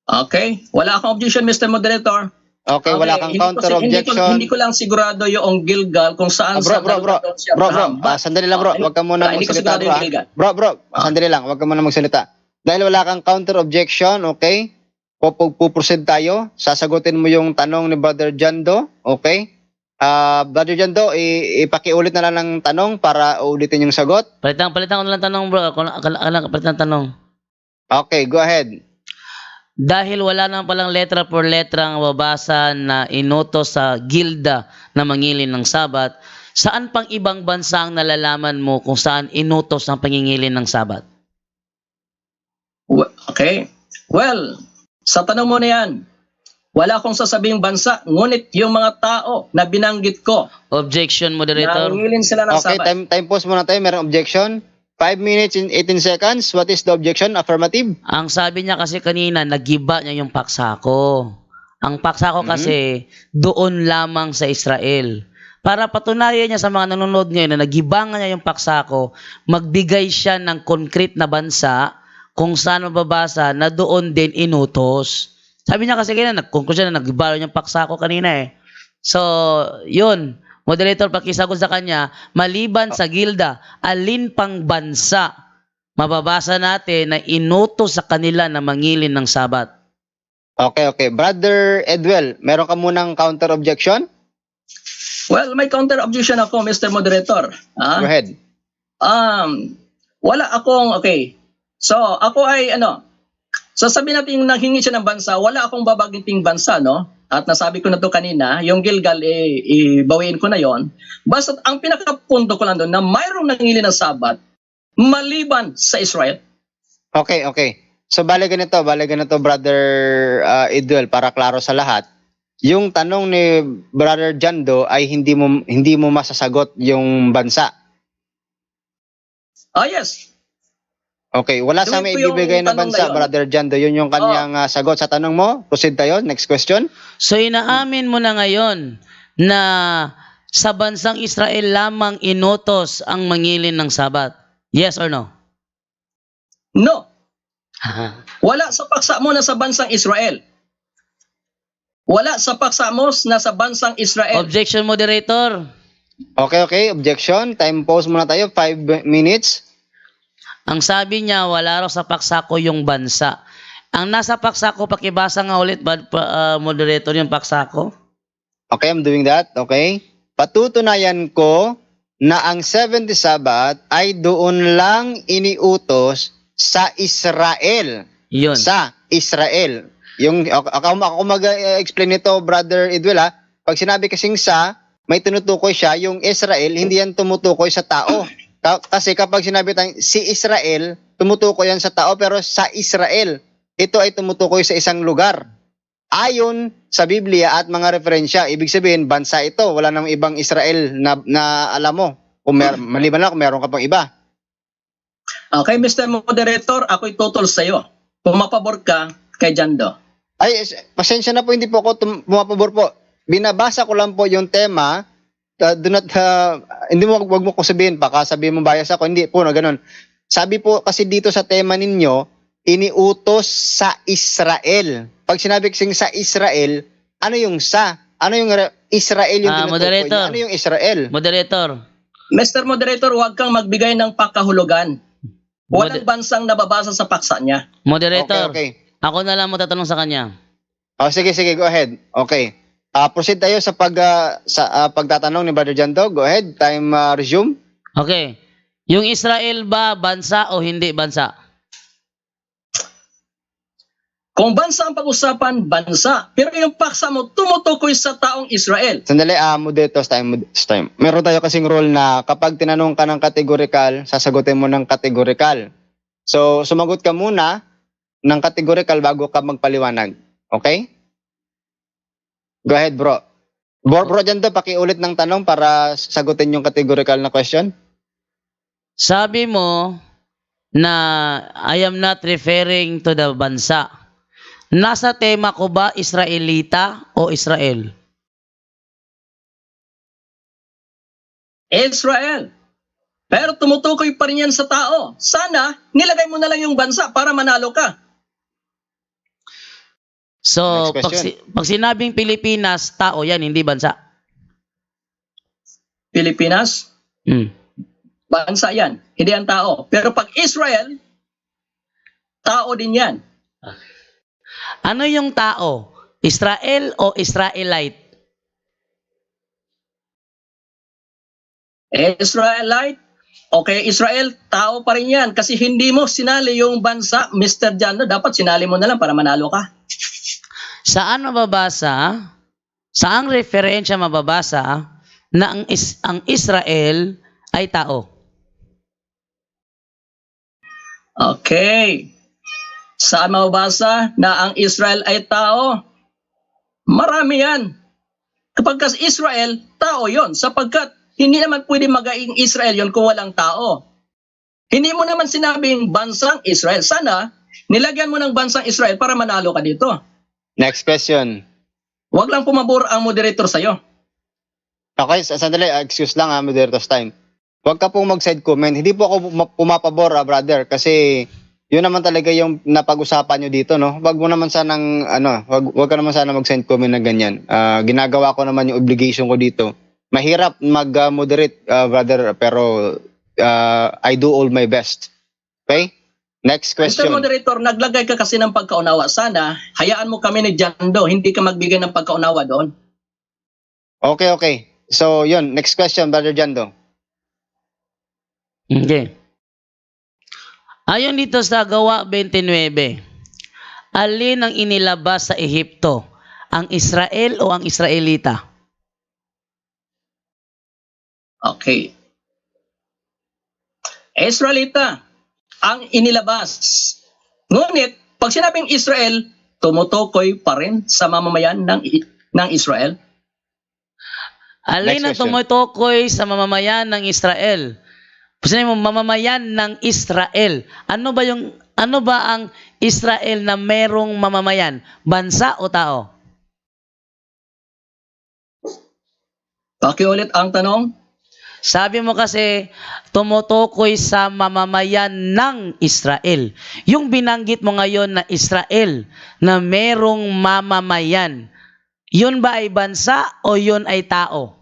Speaker 3: Okay. Wala akong objection, Mr. Moderator.
Speaker 2: Okay, wala kang counter
Speaker 3: Hindi
Speaker 2: objection.
Speaker 3: ko lang sigurado yung Gilgal kung saan
Speaker 2: Bro,
Speaker 3: si Abraham.
Speaker 2: sandali lang bro, wag ka muna
Speaker 3: Hindi ko
Speaker 2: magsalita
Speaker 3: sigurado
Speaker 2: bro.
Speaker 3: yung Gilgal.
Speaker 2: Bro, sandali lang, wag ka muna magsalita. Dahil wala kang counter objection, okay? Puproceed tayo. Sasagutin mo yung tanong ni Brother Jando, okay? Brother Jando, ipakiulit na lang ng tanong para ulitin yung sagot.
Speaker 1: Palitan ko na lang tanong, bro. Palitan tanong.
Speaker 2: Okay, go ahead.
Speaker 1: Dahil wala nang palang letra por letra ang babasa na inutos sa gilda na mangilin ng Sabat, saan pang ibang bansa ang nalalaman mo kung saan inutos ang pangingilin ng Sabat?
Speaker 3: Okay. Well, sa tanong mo na yan, wala akong sasabing bansa, ngunit yung mga tao na binanggit ko,
Speaker 1: Objection, moderator.
Speaker 3: nangingilin sila ng
Speaker 2: Okay,
Speaker 3: Sabat.
Speaker 2: time pause muna tayo. Merong objection. 5 minutes and 18 seconds. What is the objection? Affirmative?
Speaker 1: Ang sabi niya kasi kanina, nagiba niya yung paksa ko. Ang paksa ko kasi, doon lamang sa Israel. Para patunayan niya sa mga nanonood ngayon na nagiba nga niya yung paksa ko, magbigay siya ng concrete na bansa kung saan mababasa na doon din inutos. Sabi niya kasi kanina, nag-conclusion na nagiba yung paksa ko kanina eh. So, yun. Moderator, pakisagot sa kanya, maliban sa gilda, alin pang bansa mababasa natin na inutos sa kanila na mangilin ng Sabat?
Speaker 2: Okay. Brother Edwell, meron ka munang counter objection?
Speaker 3: Well, may counter objection ako, Mr. Moderator.
Speaker 2: Go ahead.
Speaker 3: Wala akong, okay. So, ako ay, sasabihin natin yung nanghingi siya ng bansa, wala akong babagiting bansa, no? At nasabi ko na to kanina, yung Gilgal, ibawiin ko na yon. Basta ang pinakapunto ko lang doon na mayroong nangili ng Sabat maliban sa Israel.
Speaker 2: Okay. So, bale ganito, Brother Edwell, para klaro sa lahat. Yung tanong ni Brother Jando ay hindi mo masasagot yung bansa.
Speaker 3: Yes.
Speaker 2: Okay, wala sa may ibibigay na bansa, Brother Jando. Yun yung kanyang sagot sa tanong mo. Proceed tayo. Next question.
Speaker 1: So inaamin mo na ngayon na sa bansang Israel lamang inutos ang mangilin ng Sabat? Yes or no?
Speaker 3: No. Wala sa paksa mo na sa bansang Israel. Wala sa paksa mo na sa bansang Israel.
Speaker 1: Objection, moderator.
Speaker 2: Okay. Objection. Time pause muna tayo. 5 minutes.
Speaker 1: Ang sabi niya, wala raw sa paksa ko yung bansa. Ang nasa paksa ko, pakibasa nga ulit, moderator, yung paksa ko.
Speaker 2: Okay, I'm doing that. Okay. Patutunayan ko na ang 70 Sabbath ay doon lang iniutos sa Israel.
Speaker 1: Yun.
Speaker 2: Sa Israel. Ako mag-explain nito, Brother Edwell, ha? Pag sinabi kasing sa, may tinutukoy siya, yung Israel, hindi yan tumutukoy sa tao. Kasi kapag sinabi tayong si Israel, tumutukoy yan sa tao, pero sa Israel, ito ay tumutukoy sa isang lugar. Ayon sa Biblia at mga referensya, ibig sabihin, bansa ito. Wala namang ibang Israel na alam mo. Maliban lang kung meron ka pang iba.
Speaker 3: Okay, Mr. Moderator, ako'y tutol sa'yo. Pumapabor ka kay Jando.
Speaker 2: Ay, pasensya na po, hindi po ako pumapabor po. Binabasa ko lang po yung tema. Hindi mo, wag mo ko sabihin, baka sabihin mo bias ako. Hindi po, ganun. Sabi po kasi dito sa tema ninyo, iniutos sa Israel. Pag sinabi kasing sa Israel, ano yung sa? Ano yung Israel yung tinutukoy
Speaker 1: moderator.
Speaker 2: niya? Ano yung Israel?
Speaker 1: Moderator.
Speaker 3: Mr. Moderator, huwag kang magbigay ng pakahulugan. Walang bansang nababasa sa paksa niya.
Speaker 1: Moderator.
Speaker 2: Okay.
Speaker 1: Ako na lang tatanong sa kanya.
Speaker 2: Sige, go ahead. Okay. Proceed tayo sa pagtatanong ni Brother Jando. Go ahead. Time resume.
Speaker 1: Okay. Yung Israel ba bansa o hindi bansa?
Speaker 3: Kung bansa ang pag-usapan, bansa. Pero yung paksa mo, tumutukoy sa taong Israel.
Speaker 2: Sandali, moderator, time. Meron tayo kasing rule na kapag tinanong ka ng categorical, sasagutin mo ng categorical. So, sumagot ka muna ng categorical bago ka magpaliwanag. Okay? Go ahead, bro. Bro, dyan to, pakiulit ng tanong para sagutin yung categorical na question.
Speaker 1: Sabi mo na I am not referring to the bansa. Nasa tema ko ba Israelita o Israel?
Speaker 3: Israel. Pero tumutukoy pa rin yan sa tao. Sana, nilagay mo na lang yung bansa para manalo ka.
Speaker 1: So,
Speaker 2: Next question.
Speaker 1: pag sinabing Pilipinas, tao yan, hindi bansa.
Speaker 3: Pilipinas,
Speaker 1: Hmm.
Speaker 3: bansa yan, hindi ang tao. Pero pag Israel, tao din yan.
Speaker 1: Ano yung tao? Israel o Israelite?
Speaker 3: Israelite, okay, Israel, tao pa rin yan. Kasi hindi mo sinali yung bansa, Mr. Jando, dapat sinali mo na lang para manalo ka.
Speaker 1: Saan mababasa? Saang referensya mababasa na ang Israel ay tao?
Speaker 3: Okay. Saan mababasa na ang Israel ay tao? Marami yan. Kapag kas Israel, tao yon, sapagkat hindi naman pwede magaing Israel yon kung walang tao. Hindi mo naman sinabing bansang Israel. Sana, nilagyan mo ng bansang Israel para manalo ka dito.
Speaker 2: Next question.
Speaker 3: Huwag lang pumabor ang moderator sa'yo.
Speaker 2: Okay, sandali, excuse lang moderator's time. Huwag ka pong mag-side comment. Hindi po ako pumapabor, brother, kasi yun naman talaga yung napag-usapan nyo dito, no? Huwag mo naman sanang, huwag ka naman sana mag-send comment na ganyan. Ginagawa ko naman yung obligation ko dito. Mahirap mag-moderate, brother, pero I do all my best. Okay? Next
Speaker 3: Mr.
Speaker 2: question.
Speaker 3: Moderator, naglagay ka kasi ng pagkaunawa. Sana, hayaan mo kami ni Jando. Hindi ka magbigay ng pagkaunawa doon.
Speaker 2: Okay. So, yun. Next question, Brother Jando.
Speaker 1: Okay. Ayon dito sa Gawa 29, alin ang inilabas sa Ehipto? Ang Israel o ang Israelita?
Speaker 3: Okay. Israelita ang inilabas. Ngunit, pag sinabing Israel, tumutukoy pa rin sa mamamayan ng Israel.
Speaker 1: Alin ang
Speaker 2: Next question.
Speaker 1: tumutukoy sa mamamayan ng Israel? Sinabi mo, mamamayan ng Israel. Ano ba ang Israel na merong mamamayan? Bansa o tao?
Speaker 3: Pakiulit ang tanong.
Speaker 1: Sabi mo kasi, tumutukoy sa mamamayan ng Israel. Yung binanggit mo ngayon na Israel, na merong mamamayan, yun ba ay bansa o yun ay tao?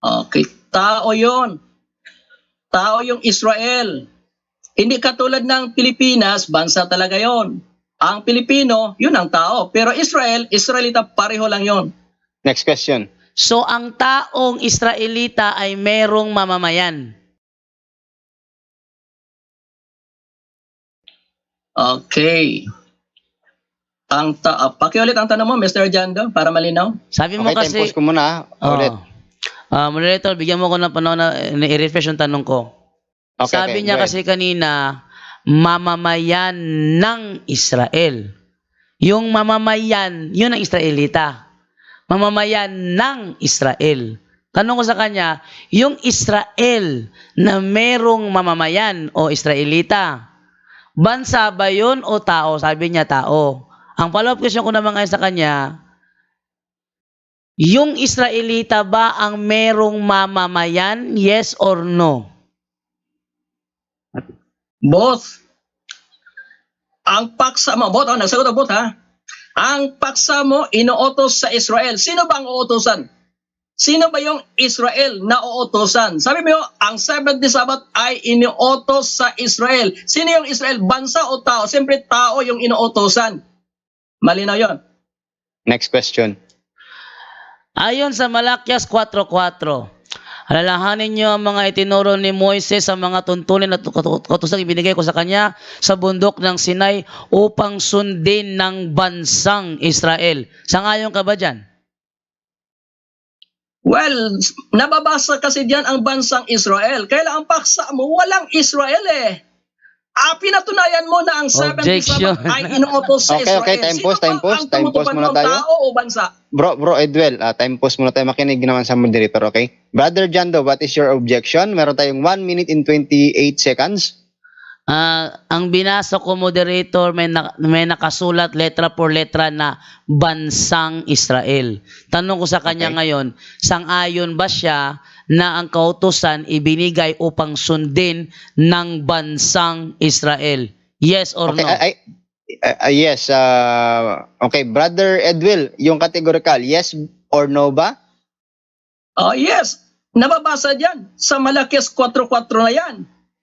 Speaker 3: Okay, tao yon. Tao yung Israel. Hindi katulad ng Pilipinas, bansa talaga yon. Ang Pilipino, yun ang tao. Pero Israel, Israelita, pareho lang yon.
Speaker 2: Next question.
Speaker 1: So, ang taong Israelita ay merong mamamayan.
Speaker 3: Okay. Pakiulit ang tanong mo, Mr. Jando, para malinaw.
Speaker 1: Sabi mo
Speaker 2: Okay, time
Speaker 1: kasi...
Speaker 2: pause ko muna. Ulit.
Speaker 1: Moderator, bigyan mo ko ng panahon na i-refresh yung tanong ko. Sabi niya
Speaker 2: go ahead.
Speaker 1: kasi kanina, mamamayan ng Israel. Yung mamamayan, yun ang Israelita. Mamamayan ng Israel. Tanong ko sa kanya, yung Israel na merong mamamayan o Israelita, bansa ba yun o tao? Sabi niya tao. Ang follow-up question ko naman ngayon sa kanya, yung Israelita ba ang merong mamamayan? Yes or no?
Speaker 3: Both. Ang paksa mo, both, nagsagot ang both ha. Ang paksa mo, inuutos sa Israel. Sino ba ang uutosan? Sino ba yung Israel na uutosan? Sabi mo, ang 70 Sabbath ay inuutos sa Israel. Sino yung Israel? Bansa o tao? Siyempre tao yung inuutosan. Malinaw yon.
Speaker 2: Next question.
Speaker 1: Ayon sa Malakyas 4:4, alalahanin niyo ang mga itinuro ni Moises sa mga tuntunin at katusang ibinigay ko sa kanya sa bundok ng Sinai upang sundin ng bansang Israel. Sangayon ka ba dyan?
Speaker 3: Well, nababasa kasi diyan ang bansang Israel. Kaya ang paksa mo, walang Israel eh. Pinatunayan mo na ang 70
Speaker 1: Objection.
Speaker 3: Sabbath ay inuutos sa Israel.
Speaker 2: Okay, time pause,
Speaker 3: Sino ba ang
Speaker 2: time pause
Speaker 3: tumutupad
Speaker 2: muna
Speaker 3: ng
Speaker 2: tayo.
Speaker 3: tao o bansa?
Speaker 2: Bro Edwell, time pause muna tayo. Makinig naman sa moderator, okay? Brother Jando, what is your objection? Meron tayong 1 minute and 28 seconds.
Speaker 1: Ang binasa ko, moderator, may nakasulat letra por letra na bansang Israel. Tanong ko sa kanya
Speaker 2: Okay.
Speaker 1: ngayon, sang-ayon ba siya na ang kautusan ibinigay upang sundin ng bansang Israel? Yes or
Speaker 2: Okay,
Speaker 1: no?
Speaker 2: Yes. Okay, Brother Edwil, yung categorical, yes or no ba?
Speaker 3: Yes, nababasa dyan sa Malakias 4:4 na yan.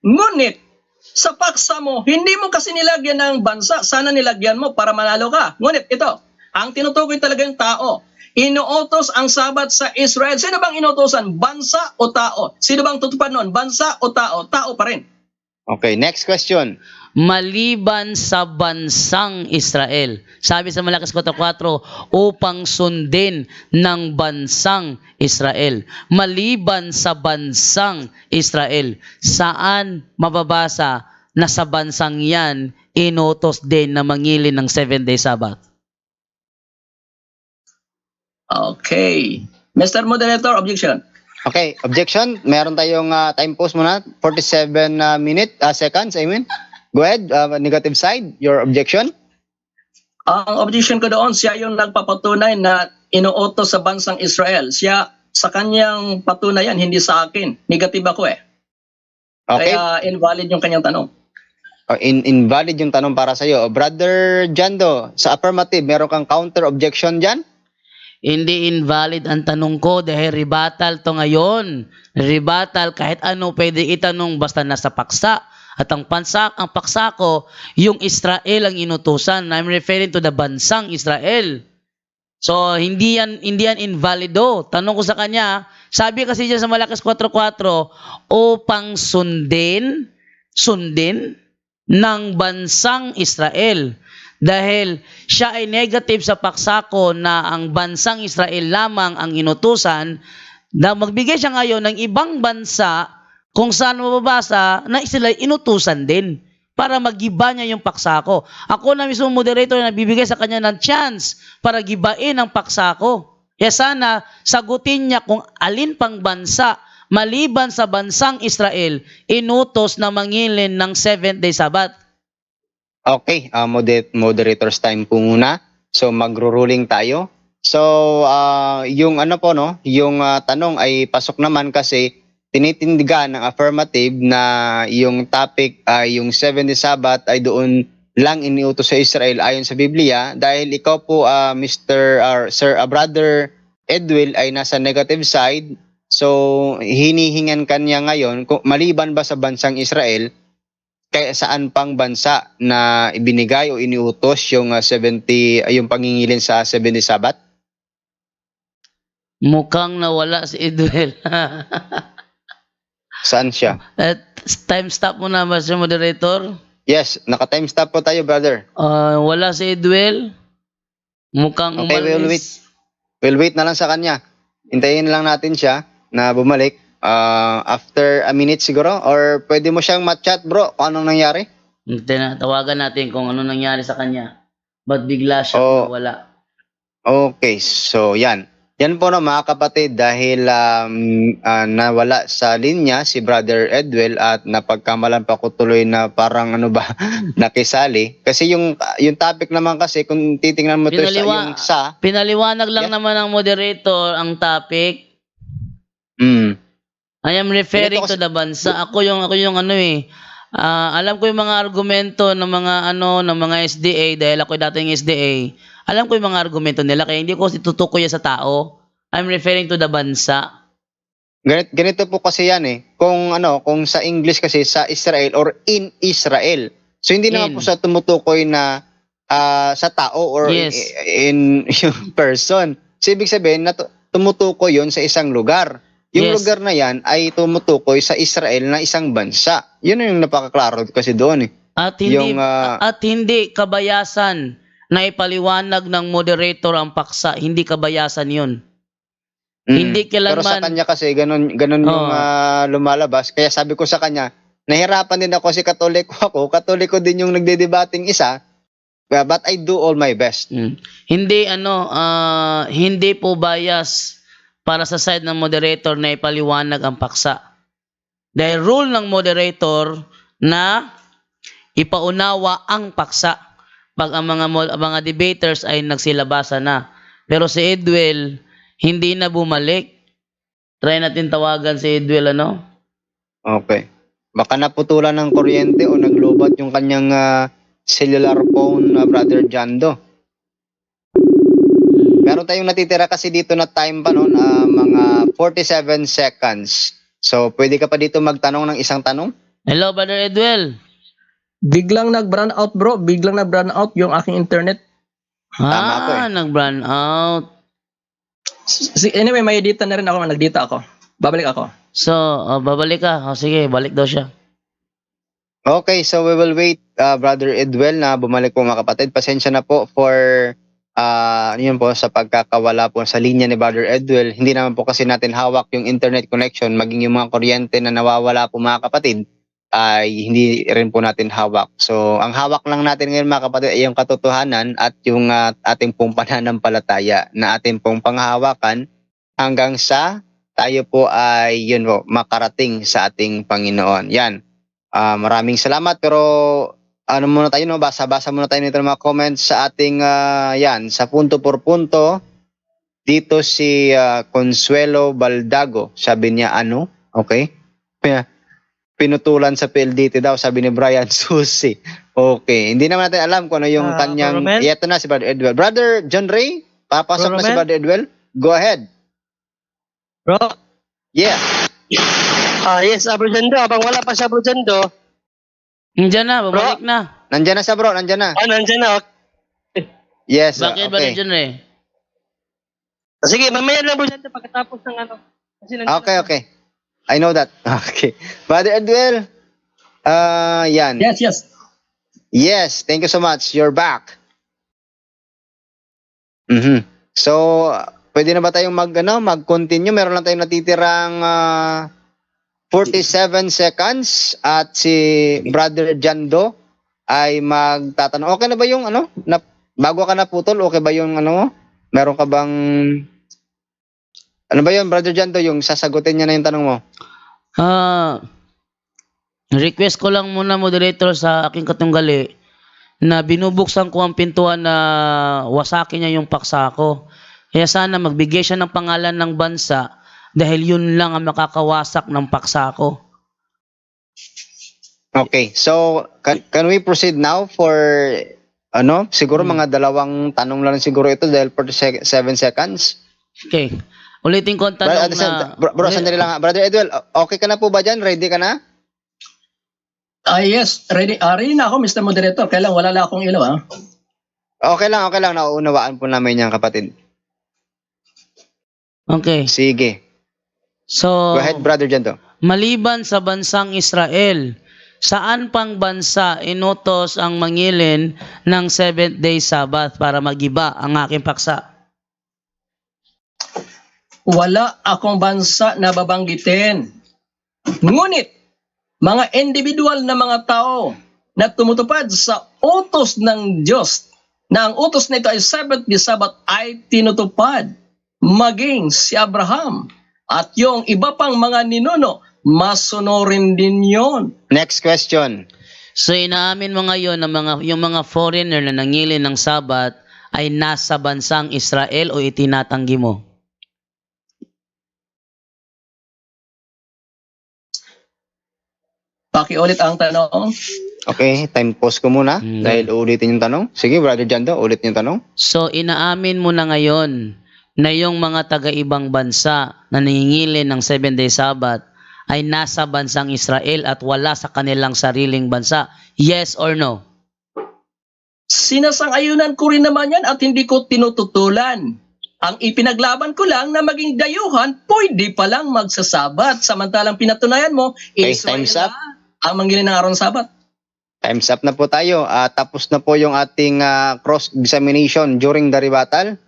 Speaker 3: Ngunit, sa paksa mo, hindi mo kasi nilagyan ng bansa. Sana nilagyan mo para manalo ka. Ngunit ito, ang tinutukoy talaga yung tao. Inuutos ang Sabat sa Israel. Sino bang inuutosan? Bansa o tao? Sino bang tutupad noon? Bansa o tao? Tao pa rin.
Speaker 2: Okay, next question.
Speaker 1: Maliban sa bansang Israel. Sabi sa Malakias 4:4, upang sundin ng bansang Israel. Maliban sa bansang Israel. Saan mababasa na sa bansang yan inutos din na mangilin ng 7-day Sabbath?
Speaker 3: Okay. Mr. Moderator, objection.
Speaker 2: Okay, objection. Meron tayong time pause muna. 47 seconds, I mean. Go ahead, negative side, your objection.
Speaker 3: Ang objection ko doon, siya yung nagpapatunay na inuutos sa bansang Israel. Siya sa kanyang patunayan, hindi sa akin. Negative ako eh.
Speaker 2: Okay.
Speaker 3: Kaya invalid yung kanyang tanong.
Speaker 2: Invalid yung tanong para sa iyo. Brother Jando, sa affirmative, meron kang counter objection dyan?
Speaker 1: Hindi invalid ang tanong ko dahil rebuttal to ngayon. Rebuttal kahit ano pwede itanong basta nasa paksa. At ang paksa ko, yung Israel ang inutusan. I'm referring to the bansang Israel. So, hindi yan invalido. Tanong ko sa kanya, sabi kasi dyan sa Malakias 4:4, upang sundin ng bansang Israel. Dahil siya ay negative sa paksa ko na ang bansang Israel lamang ang inutusan, na magbigay siya ngayon ng ibang bansa kung saan mababasa na sila inutusan din para magiba niya yung paksa ko. Ako na mismo moderator na bibigay sa kanya ng chance para gibain ang paksa ko. Kaya sana sagutin niya kung alin pang bansa maliban sa bansang Israel inutos na mangilin ng 7-day Sabbath.
Speaker 2: Okay, moderator's time po muna. So magro-ruling tayo. So yung ano po no, yung tanong ay pasok naman kasi tinitindigan ng affirmative na yung topic ay yung 7-day Sabbath ay doon lang iniutos sa Israel ayon sa Biblia dahil ikaw po Brother Edwil ay nasa negative side. So hinihingan kanya ngayon kung maliban ba sa bansang Israel kaya saan pang bansa na ibinigay o iniutos yung yung pangingilin sa 7-day Sabbath?
Speaker 1: Mukhang nawala si Edwel.
Speaker 2: Saan siya?
Speaker 1: Time stop mo na, Mr. Moderator.
Speaker 2: Yes, naka-time stop po tayo, brother.
Speaker 1: Wala si Edwel. Mukhang
Speaker 2: Okay,
Speaker 1: umalis.
Speaker 2: we'll wait na lang sa kanya. Hintayin lang natin siya na bumalik. After a minute siguro or pwede mo siyang ma-chat bro kung anong nangyari.
Speaker 1: Tawagan natin kung ano nangyari sa kanya. Ba't bigla siya nawala?
Speaker 2: Okay, so yan po no mga kapatid dahil nawala sa linya si Brother Edwel at napagkamalan pa ko tuloy na parang ano ba nakisali kasi yung topic naman kasi kung titingnan mo to
Speaker 1: pinaliwanag lang naman ng moderator ang topic. I am referring to the bansa. Ako yung ano eh. Alam ko yung mga argumento ng mga SDA dahil ako dating SDA. Alam ko yung mga argumento nila kaya hindi ko itutukoy sa tao. I'm referring to the bansa.
Speaker 2: Ganito po kasi yan eh. Kung sa English kasi sa Israel or in Israel. So hindi naman po sa tumutukoy na sa tao or in yung person. So ibig sabihin na tumutukoy yon sa isang lugar. Yung lugar na yan ay tumutukoy sa Israel na isang bansa. Yun yung napakaklaro kasi doon eh.
Speaker 1: At hindi kabayasan na ipaliwanag ng moderator ang paksa. Hindi kabayasan yun. Hindi kailanman.
Speaker 2: Pero sa kanya kasi ganun yung lumalabas. Kaya sabi ko sa kanya, nahirapan din ako kasi Katoliko ako. Katoliko din yung nagdedebating isa. But I do all my best.
Speaker 1: Hindi po bias para sa side ng moderator na ipaliwanag ang paksa. Dahil rule ng moderator na ipaunawa ang paksa pag ang mga debaters ay nagsilabasa na. Pero si Edwel, hindi na bumalik. Try natin tawagan si Edwel, Okay.
Speaker 2: Baka naputulan ng kuryente o naglobat yung kanyang cellular phone, Brother Jando. Meron tayong natitira kasi dito na time pa noon, mga 47 seconds. So, pwede ka pa dito magtanong ng isang tanong?
Speaker 1: Hello, Brother Edwell.
Speaker 3: Biglang nag-brown out bro, biglang nag-brown out yung aking internet.
Speaker 2: Tama ako eh.
Speaker 1: Nag-brown out.
Speaker 3: Anyway, may data na rin ako, nag-data ako. Babalik ako.
Speaker 1: So, babalik ka. Sige, balik daw siya.
Speaker 2: Okay, so we will wait, Brother Edwell, na bumalik po mga kapatid. Pasensya na po for yun po sa pagkakawala po sa linya ni Brother Edwell. Hindi naman po kasi natin hawak yung internet connection, maging yung mga kuryente na nawawala po mga kapatid ay hindi rin po natin hawak. So, ang hawak lang natin ngayon mga kapatid ay yung katotohanan at yung ating pong pananampalataya na ating pong panghahawakan hanggang sa tayo po ay yun po, makarating sa ating Panginoon. Yan. Maraming salamat, pero ano muna tayo, no? Basa-basa muna tayo nito ng mga comments sa ating yan, sa punto por punto. Dito si Consuelo Baldago, sabi niya ano? Okay. Pinutulan sa PLDT daw, sabi ni Brian Susi. Okay, hindi naman natin alam kung ano yung kanyang... Ito na si Brother Edwell. Brother John Ray, papasok na si Brother Edwell. Go ahead.
Speaker 4: Bro?
Speaker 2: Yeah.
Speaker 4: Yes, Bro Jando. Abang wala pa siya, Bro Jando.
Speaker 1: Nandiyan na, babalik na.
Speaker 2: Nandiyan na siya bro, nandiyan na.
Speaker 4: Nandiyan na. Okay.
Speaker 2: Yes,
Speaker 1: Bakit ba
Speaker 2: okay.
Speaker 1: nandiyan eh?
Speaker 4: Sige, mamaya na, Bro Jando, pagkatapos ng ano. Kasi
Speaker 2: Okay. I know that. Okay. Brother Edwell, yan.
Speaker 3: Yes.
Speaker 2: Yes, thank you so much. You're back. So, pwede na ba tayong mag-continue? Meron lang tayong natitirang 47 seconds at si Brother Jando ay magtatanong. Okay na ba yung bago ka naputol, okay ba yung meron ka bang ano ba yun, Brother Jando, yung sasagutin niya na yung tanong mo?
Speaker 1: Request ko lang muna, moderator, sa aking katunggali na binubuksan ko ang pintuan na wasakin niya yung paksa ko. Kaya sana magbigay siya ng pangalan ng bansa dahil yun lang ang makakawasak ng paksa ko.
Speaker 2: Okay, so can we proceed now for siguro mga dalawang tanong lang siguro ito dahil 47 seconds.
Speaker 1: Okay. Ulitin ko ang tanong
Speaker 2: Bro, sandali lang. Brother Edwell, okay ka na po ba dyan? Ready ka na?
Speaker 3: Yes, ready na ako, Mr. Moderator. Kailan wala lang akong ilaw, ha?
Speaker 2: Okay lang. Nauunawaan po namin yan, kapatid.
Speaker 1: Okay.
Speaker 2: Sige.
Speaker 1: So,
Speaker 2: go ahead, Brother Jando.
Speaker 1: Maliban sa bansang Israel, saan pang bansa inutos ang mangilin ng 7th-day Sabbath para magiba ang aking paksa?
Speaker 3: Wala akong bansa na babanggitin. Ngunit, mga individual na mga tao na tumutupad sa utos ng Diyos, na ang utos nito ay 7th-day Sabbath ay tinutupad, maging si Abraham at yung iba pang mga ninuno, masunurin din yon.
Speaker 2: Next question.
Speaker 1: So inaamin mo ngayon na yung mga foreigner na nangilin ng Sabat ay nasa bansang Israel o itinatanggi mo?
Speaker 3: Pakiulit ang tanong.
Speaker 2: Okay, time pause ko muna dahil ulitin yung tanong. Sige, Brother Jando, ulit yung tanong.
Speaker 1: So inaamin mo na ngayon na yung mga taga-ibang bansa na nangingilin ng 7-day Sabbath ay nasa bansang Israel at wala sa kanilang sariling bansa. Yes or no?
Speaker 3: Sinasang-ayunan ko rin naman yan at hindi ko tinututulan. Ang ipinaglaban ko lang na maging dayuhan, pwede palang magsasabat. Samantalang pinatunayan mo,
Speaker 2: Okay,
Speaker 3: Israel
Speaker 2: time's up.
Speaker 3: ang mangilin ng araw ng Sabat.
Speaker 2: Time's up na po tayo. Tapos na po yung ating cross-examination during the rebuttal.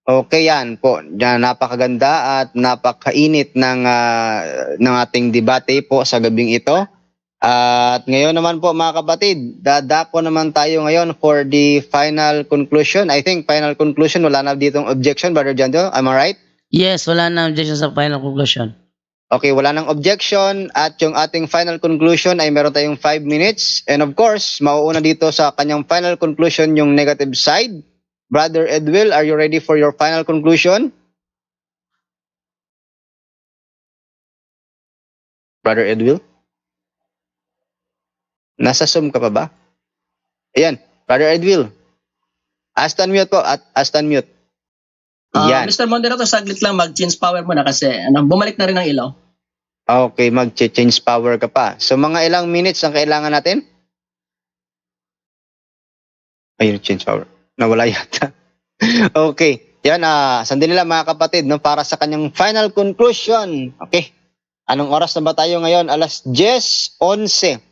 Speaker 2: Okay yan po. Yan, napakaganda at napakainit ng ating debate po sa gabing ito. At ngayon naman po mga kapatid, dadako naman tayo ngayon for the final conclusion. I think final conclusion, wala na ditong objection, Brother Jando. Am I right?
Speaker 1: Yes, wala na objection sa final conclusion.
Speaker 2: Okay, wala nang objection at yung ating final conclusion ay meron tayong 5 minutes. And of course, mauuna dito sa kanyang final conclusion yung negative side. Brother Edwell, are you ready for your final conclusion? Brother Edwell? Nasa Zoom ka pa ba? Ayan. Brother Edwil. Aston mute po. At Aston mute. Yan.
Speaker 3: Mr. Moderator, saglit lang mag-change power muna kasi bumalik na rin ang ilaw.
Speaker 2: Okay, mag-change power ka pa. So, mga ilang minutes ang kailangan natin? Ayun, change power. Nawala yata. Okay. Yan, sandali lang mga kapatid, no, para sa kanyang final conclusion. Okay. Anong oras na ba tayo ngayon? Alas 10:11.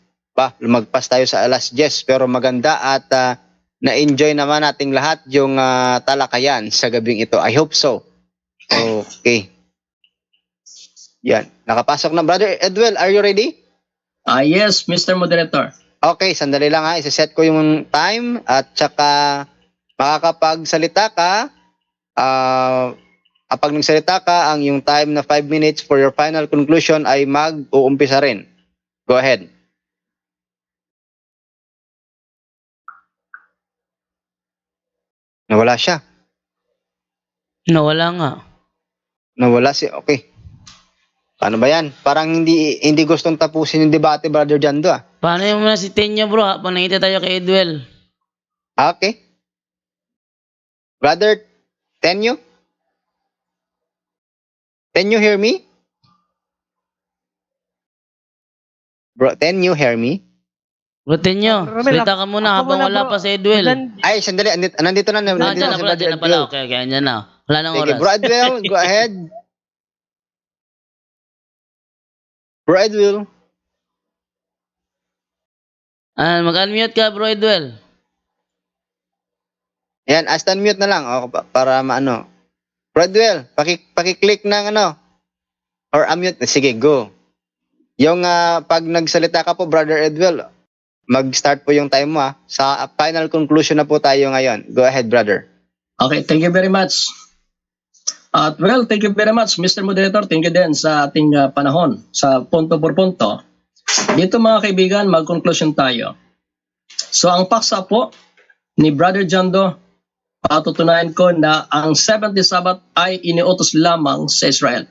Speaker 2: Lumagpas tayo sa alas 10, pero maganda at na-enjoy naman nating lahat yung talakayan sa gabing ito. I hope so. Okay. Yan. Nakapasok na. Brother Edwel, are you ready?
Speaker 3: Yes, Mr. Moderator.
Speaker 2: Okay, sandali lang ha. Isa-set ko yung time at saka makakapagsalita ka. Kapag nagsalita ka, ang yung time na 5 minutes for your final conclusion ay mag-uumpisa rin. Go ahead. Nawala siya.
Speaker 1: Nawala nga.
Speaker 2: Nawala si... Okay. Paano ba yan? Parang hindi gustong tapusin yung debate, Brother Jando
Speaker 1: Paano yung muna si Tenyo, bro? Habang nakita tayo kay Edwel.
Speaker 2: Okay. Brother Tenyo? Can you hear me? Bro, can you hear me?
Speaker 1: Bro Tenyo,
Speaker 4: Romel,
Speaker 1: salita ka muna
Speaker 4: ako
Speaker 1: habang
Speaker 4: muna,
Speaker 1: wala
Speaker 4: bro.
Speaker 1: pa si Edwel.
Speaker 2: Ay, sandali. Nandito na. Nandito
Speaker 1: Diyan na
Speaker 2: si
Speaker 1: pala,
Speaker 2: Brother
Speaker 1: diyan na pala.
Speaker 2: Edwel.
Speaker 1: Okay, andyan na. Wala nang
Speaker 2: Sige,
Speaker 1: oras.
Speaker 2: Bro Edwel, go ahead. Bro Edwel.
Speaker 1: Mag-unmute ka, Bro Edwel.
Speaker 2: Yan, Aston mute na lang. Para maano. Bro Edwel, paki-click ng or unmute. Sige, go. Yung pag nagsalita ka po, Brother Edwel, mag-start po yung time mo Sa final conclusion na po tayo ngayon. Go ahead, brother.
Speaker 3: Okay, thank you very much. At thank you very much, Mr. Moderator. Thank you din sa ating panahon sa punto por punto. Dito mga kaibigan, mag-conclusion tayo. So ang paksa po ni Brother Jando, patutunayan ko na ang 70 Sabbath ay iniutos lamang sa Israel.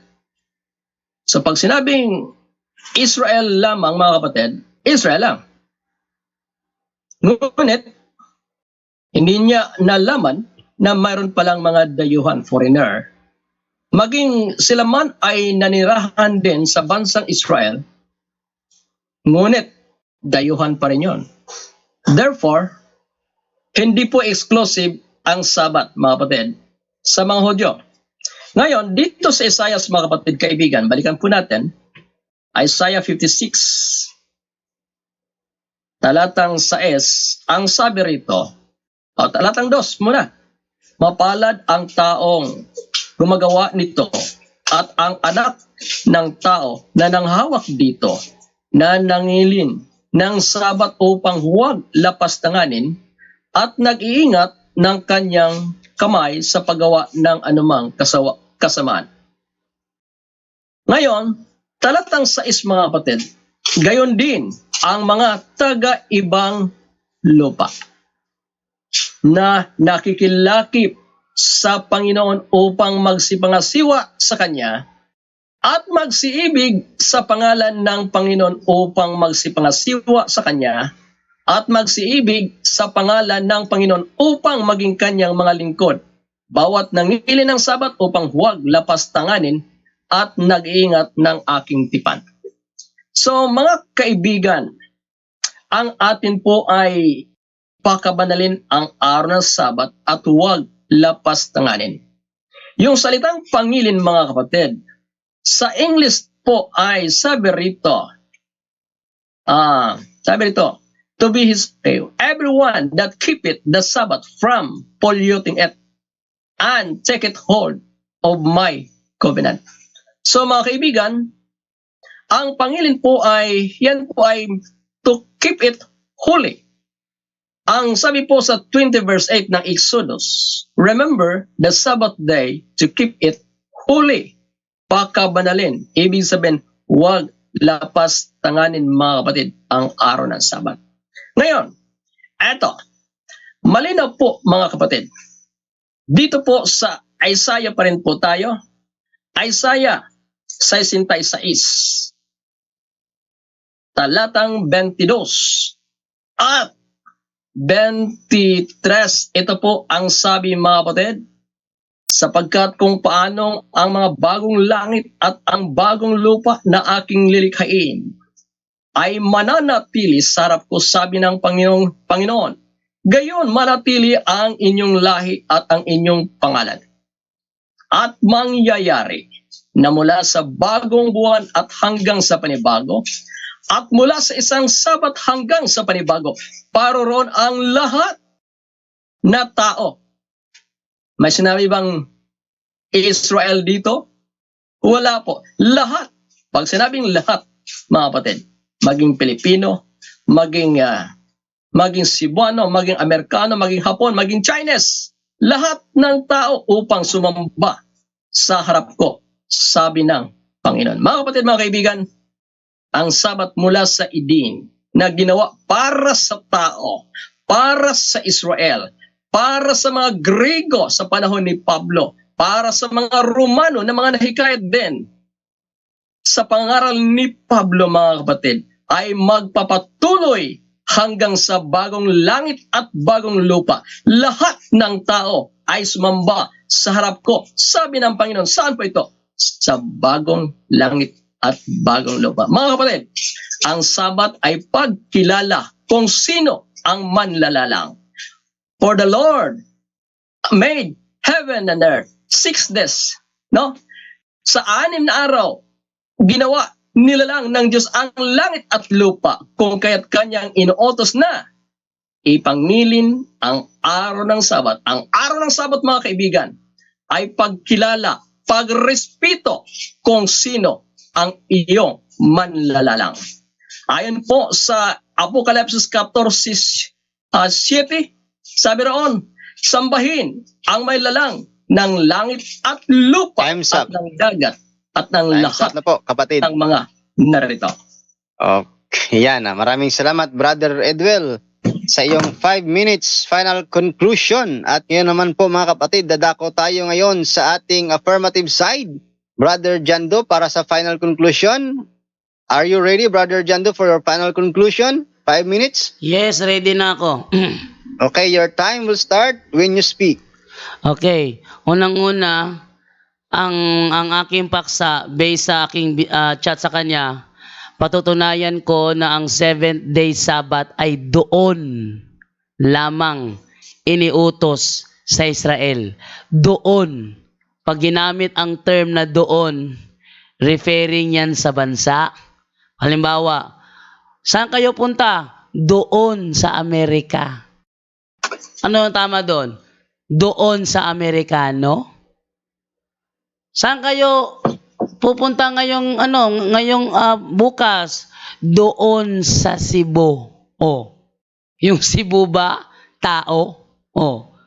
Speaker 3: So pag sinabing Israel lamang, mga kapatid, Israel lang. Ngunit, hindi niya nalaman na mayroon palang mga dayuhan, foreigner. Maging sila man ay nanirahan din sa bansang Israel, ngunit dayuhan pa rin yun. Therefore, hindi po exclusive ang Sabat, mga kapatid, sa mga Hudyo. Ngayon, dito sa Isaiah, mga kapatid, kaibigan, balikan po natin, Isaiah 56, talatang 6, ang sabi rito, talatang 2 muna, mapalad ang taong gumagawa nito at ang anak ng tao na nanghawak dito, na nangilin ng Sabat upang huwag lapastanganin at nag-iingat ng kanyang kamay sa paggawa ng anumang kasamaan. Ngayon, talatang 6 mga kapatid, gayon din ang mga taga-ibang lupa na nakikilakip sa Panginoon upang magsipangasiwa sa Kanya at magsiibig sa pangalan ng Panginoon upang magsipangasiwa sa Kanya at magsiibig sa pangalan ng Panginoon upang maging Kanyang mga lingkod. Bawat nangili ng Sabat upang huwag lapastanganin at nag-iingat ng aking tipan. So mga kaibigan, ang atin po ay pakabanalin ang araw ng Sabat at huwag lapastanganin. Yung salitang pangilin mga kapatid, sa English po ay sabi rito, to be his everyone that keepeth the Sabbath from polluting it and taketh hold of my covenant. So mga kaibigan, ang pangilin po ay, yan po ay to keep it holy. Ang sabi po sa 20 verse 8 ng Exodus, remember the Sabbath day to keep it holy. Pakabanalin. Ibig sabihin, huwag lapas tanganin mga kapatid ang araw ng Sabat. Ngayon, eto, malinaw po mga kapatid. Dito po sa Isaiah pa rin po tayo. Isaiah 66, talatang 22. At 23. Ito po ang sabi mga kapatid, sapagkat kung paano ang mga bagong langit at ang bagong lupa na aking lilikhain ay mananatili sa harap ko, sabi ng Panginoon, gayon manatili ang inyong lahi at ang inyong pangalan. At mangyayari na mula sa bagong buwan at hanggang sa panibago, at mula sa isang Sabat hanggang sa panibago, paroroon ang lahat na tao. May sinabi bang Israel dito? Wala po. Lahat. Pag sinabing lahat, mga kapatid, maging Pilipino, maging Cebuano, maging Amerikano, maging Hapon, maging Chinese, lahat ng tao upang sumamba sa harap ko, sabi ng Panginoon. Mga kapatid, mga kaibigan, ang Sabat mula sa Eden na ginawa para sa tao, para sa Israel, para sa mga Grego sa panahon ni Pablo, para sa mga Romano na mga nahikayat din sa pangaral ni Pablo, mga kapatid, ay magpapatuloy hanggang sa bagong langit at bagong lupa. Lahat ng tao ay sumamba sa harap ko, sabi ng Panginoon. Saan po ito? Sa bagong langit at bagong lupa. Mga kapatid, ang Sabat ay pagkilala kung sino ang manlalalang. For the Lord made heaven and earth 6 days. No? Sa 6 na araw, ginawa nilalang ng Diyos ang langit at lupa, kung kaya't kanyang inuutos na ipangilin ang araw ng Sabat. Ang araw ng Sabat, mga kaibigan, ay pagkilala, pagrespeto kung sino ang iyong manlalalang. Ayon po sa Apokalipsis 14:7, sabi roon, sambahin ang may lalang ng langit at lupa
Speaker 2: Time's
Speaker 3: at
Speaker 2: up.
Speaker 3: ng dagat at ng
Speaker 2: Time's
Speaker 3: lahat
Speaker 2: up na po, kapatid.
Speaker 3: ng mga narito.
Speaker 2: Okay, yan. Maraming salamat, Brother Edwell, sa iyong 5 minutes final conclusion. At ngayon naman po, mga kapatid, dadako tayo ngayon sa ating affirmative side. Brother Jando, para sa final conclusion. Are you ready, Brother Jando, for your final conclusion? 5 minutes?
Speaker 1: Yes, ready na ako.
Speaker 2: Okay, your time will start when you speak.
Speaker 1: Okay, unang-una, ang aking paksa, based sa aking chat sa kanya, patutunayan ko na ang 7th day Sabbath ay doon lamang iniutos sa Israel. Doon. Pag ginamit ang term na doon, referring yan sa bansa. Halimbawa, saan kayo punta? Doon sa Amerika. Ano ang tama doon? Doon sa Amerikano? Saan kayo pupunta ngayong bukas? Doon sa Cebu. Oh. Yung Cebu ba tao? Oh.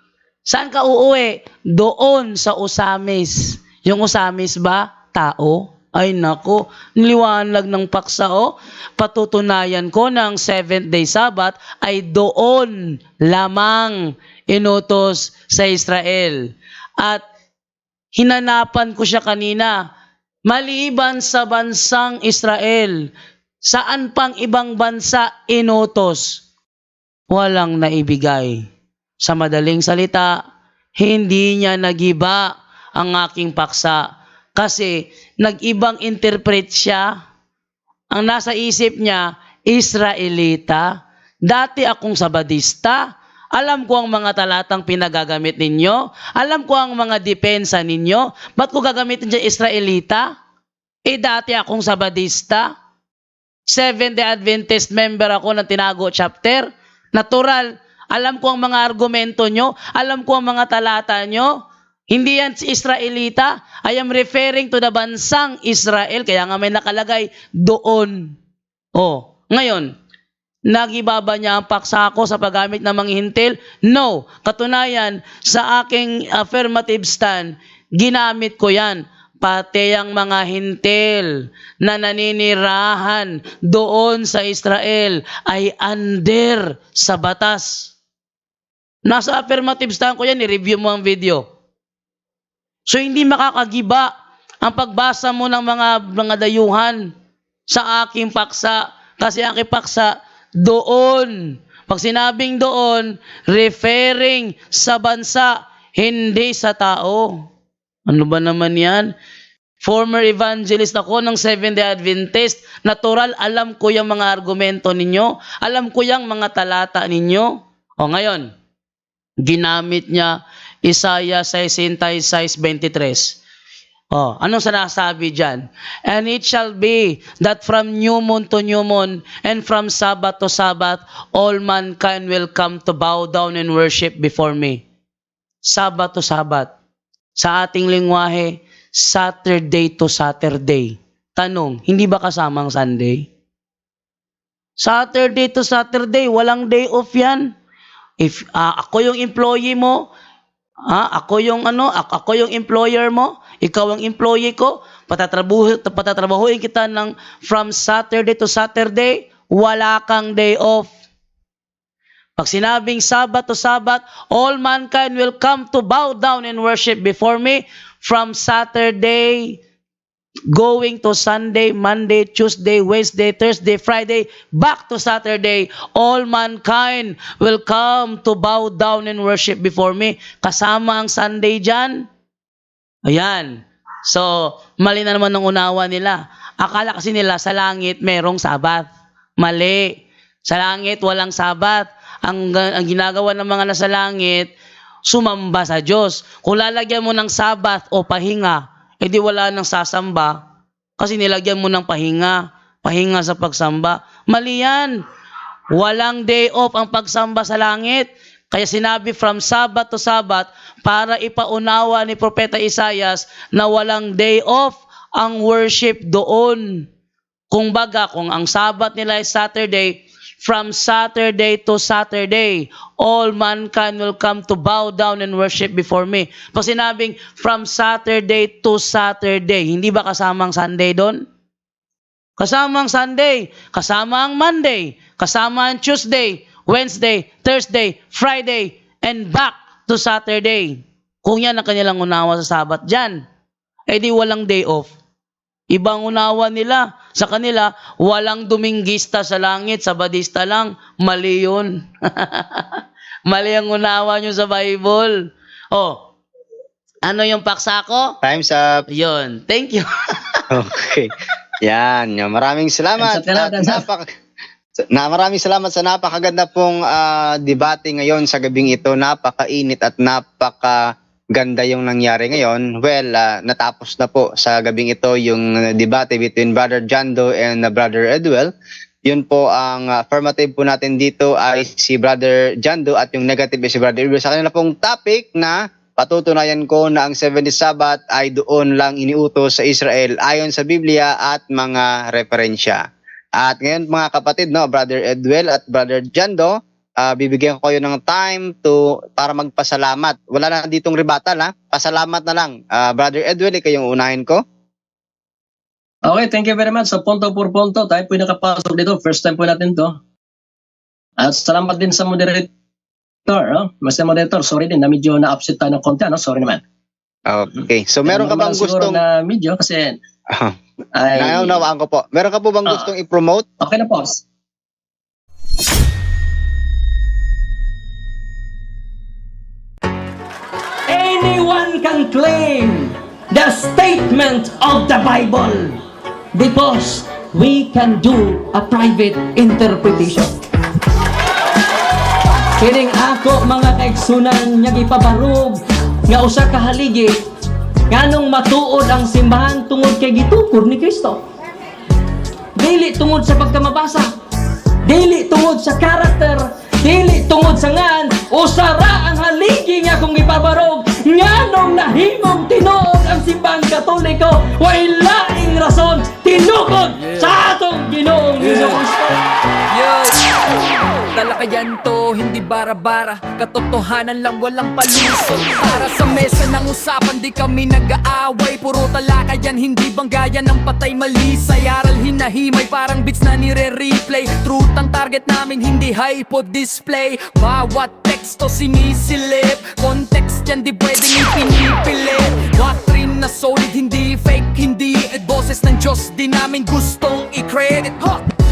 Speaker 1: Saan ka uuwi? Doon sa Usamis. Yung Usamis ba tao? Ay nako, liwanag ng paksa oh. Patutunayan ko ng 7th day Sabbath ay doon lamang inutos sa Israel. At hinanapan ko siya kanina, maliban sa bansang Israel, saan pang ibang bansa inutos? Walang naibigay. Sa madaling salita, hindi niya nagiba ang aking paksa kasi nag-ibang interpret siya. Ang nasa isip niya, Israelita. Dati akong Sabadista. Alam ko ang mga talatang pinagagamit ninyo. Alam ko ang mga depensa ninyo. Ba't ko gagamitin dyan Israelita? Dati akong Sabadista. Seventh-day Adventist member ako ng Tinago Chapter. Natural. Alam ko ang mga argumento nyo. Alam ko ang mga talata nyo. Hindi yan si Israelita. I am referring to the bansang Israel. Kaya nga may nakalagay doon. Oh, ngayon, nagibaba niya ang paksa ko sa paggamit ng mga hintil? No. Katunayan, sa aking affirmative stand, ginamit ko yan. Pati ang mga hintil na naninirahan doon sa Israel ay under sa batas. Nasa affirmative stand ko yan, i-review mo ang video. So hindi makakagiba ang pagbasa mo ng mga dayuhan sa aking paksa. Kasi ang aking paksa, doon Pag sinabing doon, referring sa bansa, hindi sa tao. Ano ba naman yan? Former evangelist ako ng Seventh-day Adventist. Natural, alam ko yung mga argumento ninyo. Alam ko yung mga talata ninyo. O ngayon, ginamit niya Isaiah 66:23. Oh, anong sinasabi dyan? And it shall be that from new moon to new moon and from Sabbath to Sabbath, all mankind will come to bow down and worship before me. Sabbath to Sabbath. Sa ating lingwahe, Saturday to Saturday. Tanong, hindi ba kasamang Sunday? Saturday to Saturday, walang day off yan. If ako yung employee mo, ako yung employer mo, ikaw ang employee ko, patatrabahuin kita ng from Saturday to Saturday, wala kang day off. Pag sinabing Sabbath to Sabbath, all mankind will come to bow down and worship before me from Saturday going to Sunday, Monday, Tuesday, Wednesday, Thursday, Friday, back to Saturday, all mankind will come to bow down and worship before me. Kasama ang Sunday dyan. Ayan. So, mali na naman ang unawa nila. Akala kasi nila sa langit merong Sabat. Mali. Sa langit walang Sabat. Ang ginagawa ng mga nasa langit, sumamba sa Diyos. Kung lalagyan mo ng Sabat o pahinga, edi wala nang sasamba kasi nilagyan mo ng pahinga sa pagsamba. Mali yan. Walang day off ang pagsamba sa langit. Kaya sinabi from Sabbath to Sabbath para ipaunawa ni Propeta Isaias na walang day off ang worship doon. Kung baga, kung ang Sabbath nila ay Saturday, from Saturday to Saturday, all mankind will come to bow down and worship before me. Pag sinabing from Saturday to Saturday, hindi ba kasama ang Sunday doon? Kasama ang Sunday, kasama ang Monday, kasama ang Tuesday, Wednesday, Thursday, Friday, and back to Saturday. Kung yan ang kanilang unawa sa Sabat dyan, eh di walang day off. Ibang unawa nila. Sa kanila, walang Dominguista sa langit, Sabadista lang. Mali yun. Mali ang unawa nyo sa Bible. Oh, ano yung paksa ko?
Speaker 2: Time's up.
Speaker 1: Yun. Thank you.
Speaker 2: Okay. Yan. Maraming salamat. Maraming salamat sa napakaganda pong debate ngayon sa gabing ito. Napakainit at napakaganda yung nangyari ngayon. Well, natapos na po sa gabing ito yung debate between Brother Jando and Brother Edwell. Yun po ang affirmative po natin dito ay si Brother Jando at yung negative ay si Brother Edwell. Sa kanila pong topic na patutunayan ko na ang 70 Sabbath ay doon lang iniutos sa Israel ayon sa Biblia at mga referensya. At ngayon mga kapatid, no, Brother Edwell at Brother Jando, bibigyan ko kayo ng time para magpasalamat. Wala na ditong rebuttal, ha? Pasalamat na lang. Brother Edwell, ikaw yung unahin ko.
Speaker 3: Okay, thank you very much. So, punto por punto, tayo po yung nakapasok dito. First time po natin to. At salamat din sa moderator. Master moderator, sorry din na medyo na-upset tayo ng konti. Sorry naman.
Speaker 2: Okay. So, meron ka bang gustong...
Speaker 3: na medyo kasi...
Speaker 2: Naunawaan ko po. Meron ka po bang gustong i-promote?
Speaker 3: Okay na po.
Speaker 5: Anyone can claim the statement of the Bible because we can do a private interpretation. Kining ako mga kaigsunan nga gipabarog nga usa ka haligi nganong matuod ang simbahan tungod kay gitukod ni Kristo. Dili tungod sa pagkamabasa, dili tungod sa karakter, dili tungod sa ngan, usara ang haligi nga kung ipabarog nganong nahimong tinuod ang simbahan Katoliko, way laing rason tinukod sa atong Ginoong Hesus-Kristo.
Speaker 6: Talakayan to, hindi bara-bara, katotohanan lang walang palusot. Para sa mesa ng usapan, di kami nag-aaway. Puro talakayan, hindi banggayan ng patay malisay. Aral hinahimay, parang beats na nire-replay. Truth ang target namin, hindi hype o display. Bawat teksto sinisilip, context yan di pwedeng ipinipilit. Doctrine na solid, hindi fake, hindi boses ng Diyos, di namin gustong i-credit.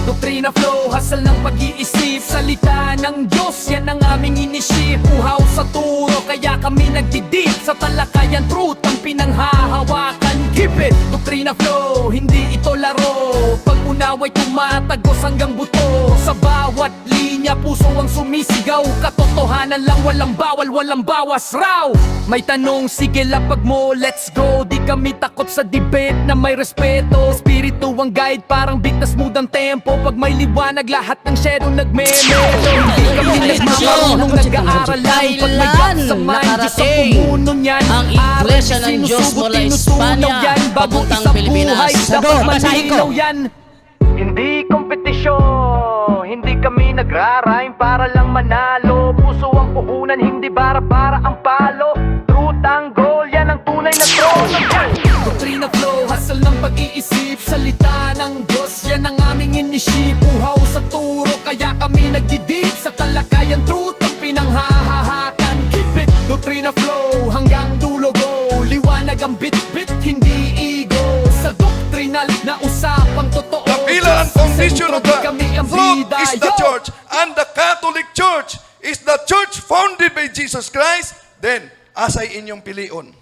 Speaker 6: Doktrina flow, hasal ng pag-iisip. Salita ng Diyos, yan ang aming inisip. Uhaw sa turo, kaya kami nagdidip. Sa talakayan, truth ang pinanghahawakan. Keep it! Doktrina flow, hindi ito laro. Pag unaway tumatagos hanggang buto. Sa bawat linya, puso ang sumisigaw. Katotohanan lang, walang bawal, walang bawas raw. May tanong, sige lapag mo, let's go. Di kami takot sa debate na may respeto. Espiritu ang guide, parang bigtas mudang tempo. Pag may liwanag, lahat ng shadow nagme-medo. Hindi kami nagmamarunong nag-aaral lang. Pag may gap sa mind, Diyos ang pumuno niyan.
Speaker 1: ang iglesia ng Diyos mula Espanya papuntang Pilipinas. Sagot, basahin ko.
Speaker 6: Yan. Hindi kompetisyon, hindi kami nagrarime para lang manalo. Puso ang puhunan, hindi bara-bara ang palo. Truth ang goal, yan ang tunay na trono. Doktrina flow, hasal ng pag-iisip. Salita ng Diyos, yan ang aming inisip. Uhaw sa turo, kaya kami nagdidip. Sa talakayan, truth ang pinanghahahakan. Keep it, doktrina flow, hanggang dulo go. Liwanag ang bit-bit, hindi ego. Sa doktrinal na usapang totoo.
Speaker 7: The pillar and foundation of the
Speaker 6: Kami ang
Speaker 7: truth
Speaker 6: bida.
Speaker 7: is the
Speaker 6: Yo!
Speaker 7: church, and the Catholic Church is the church founded by Jesus Christ. Then, asay inyong pilion.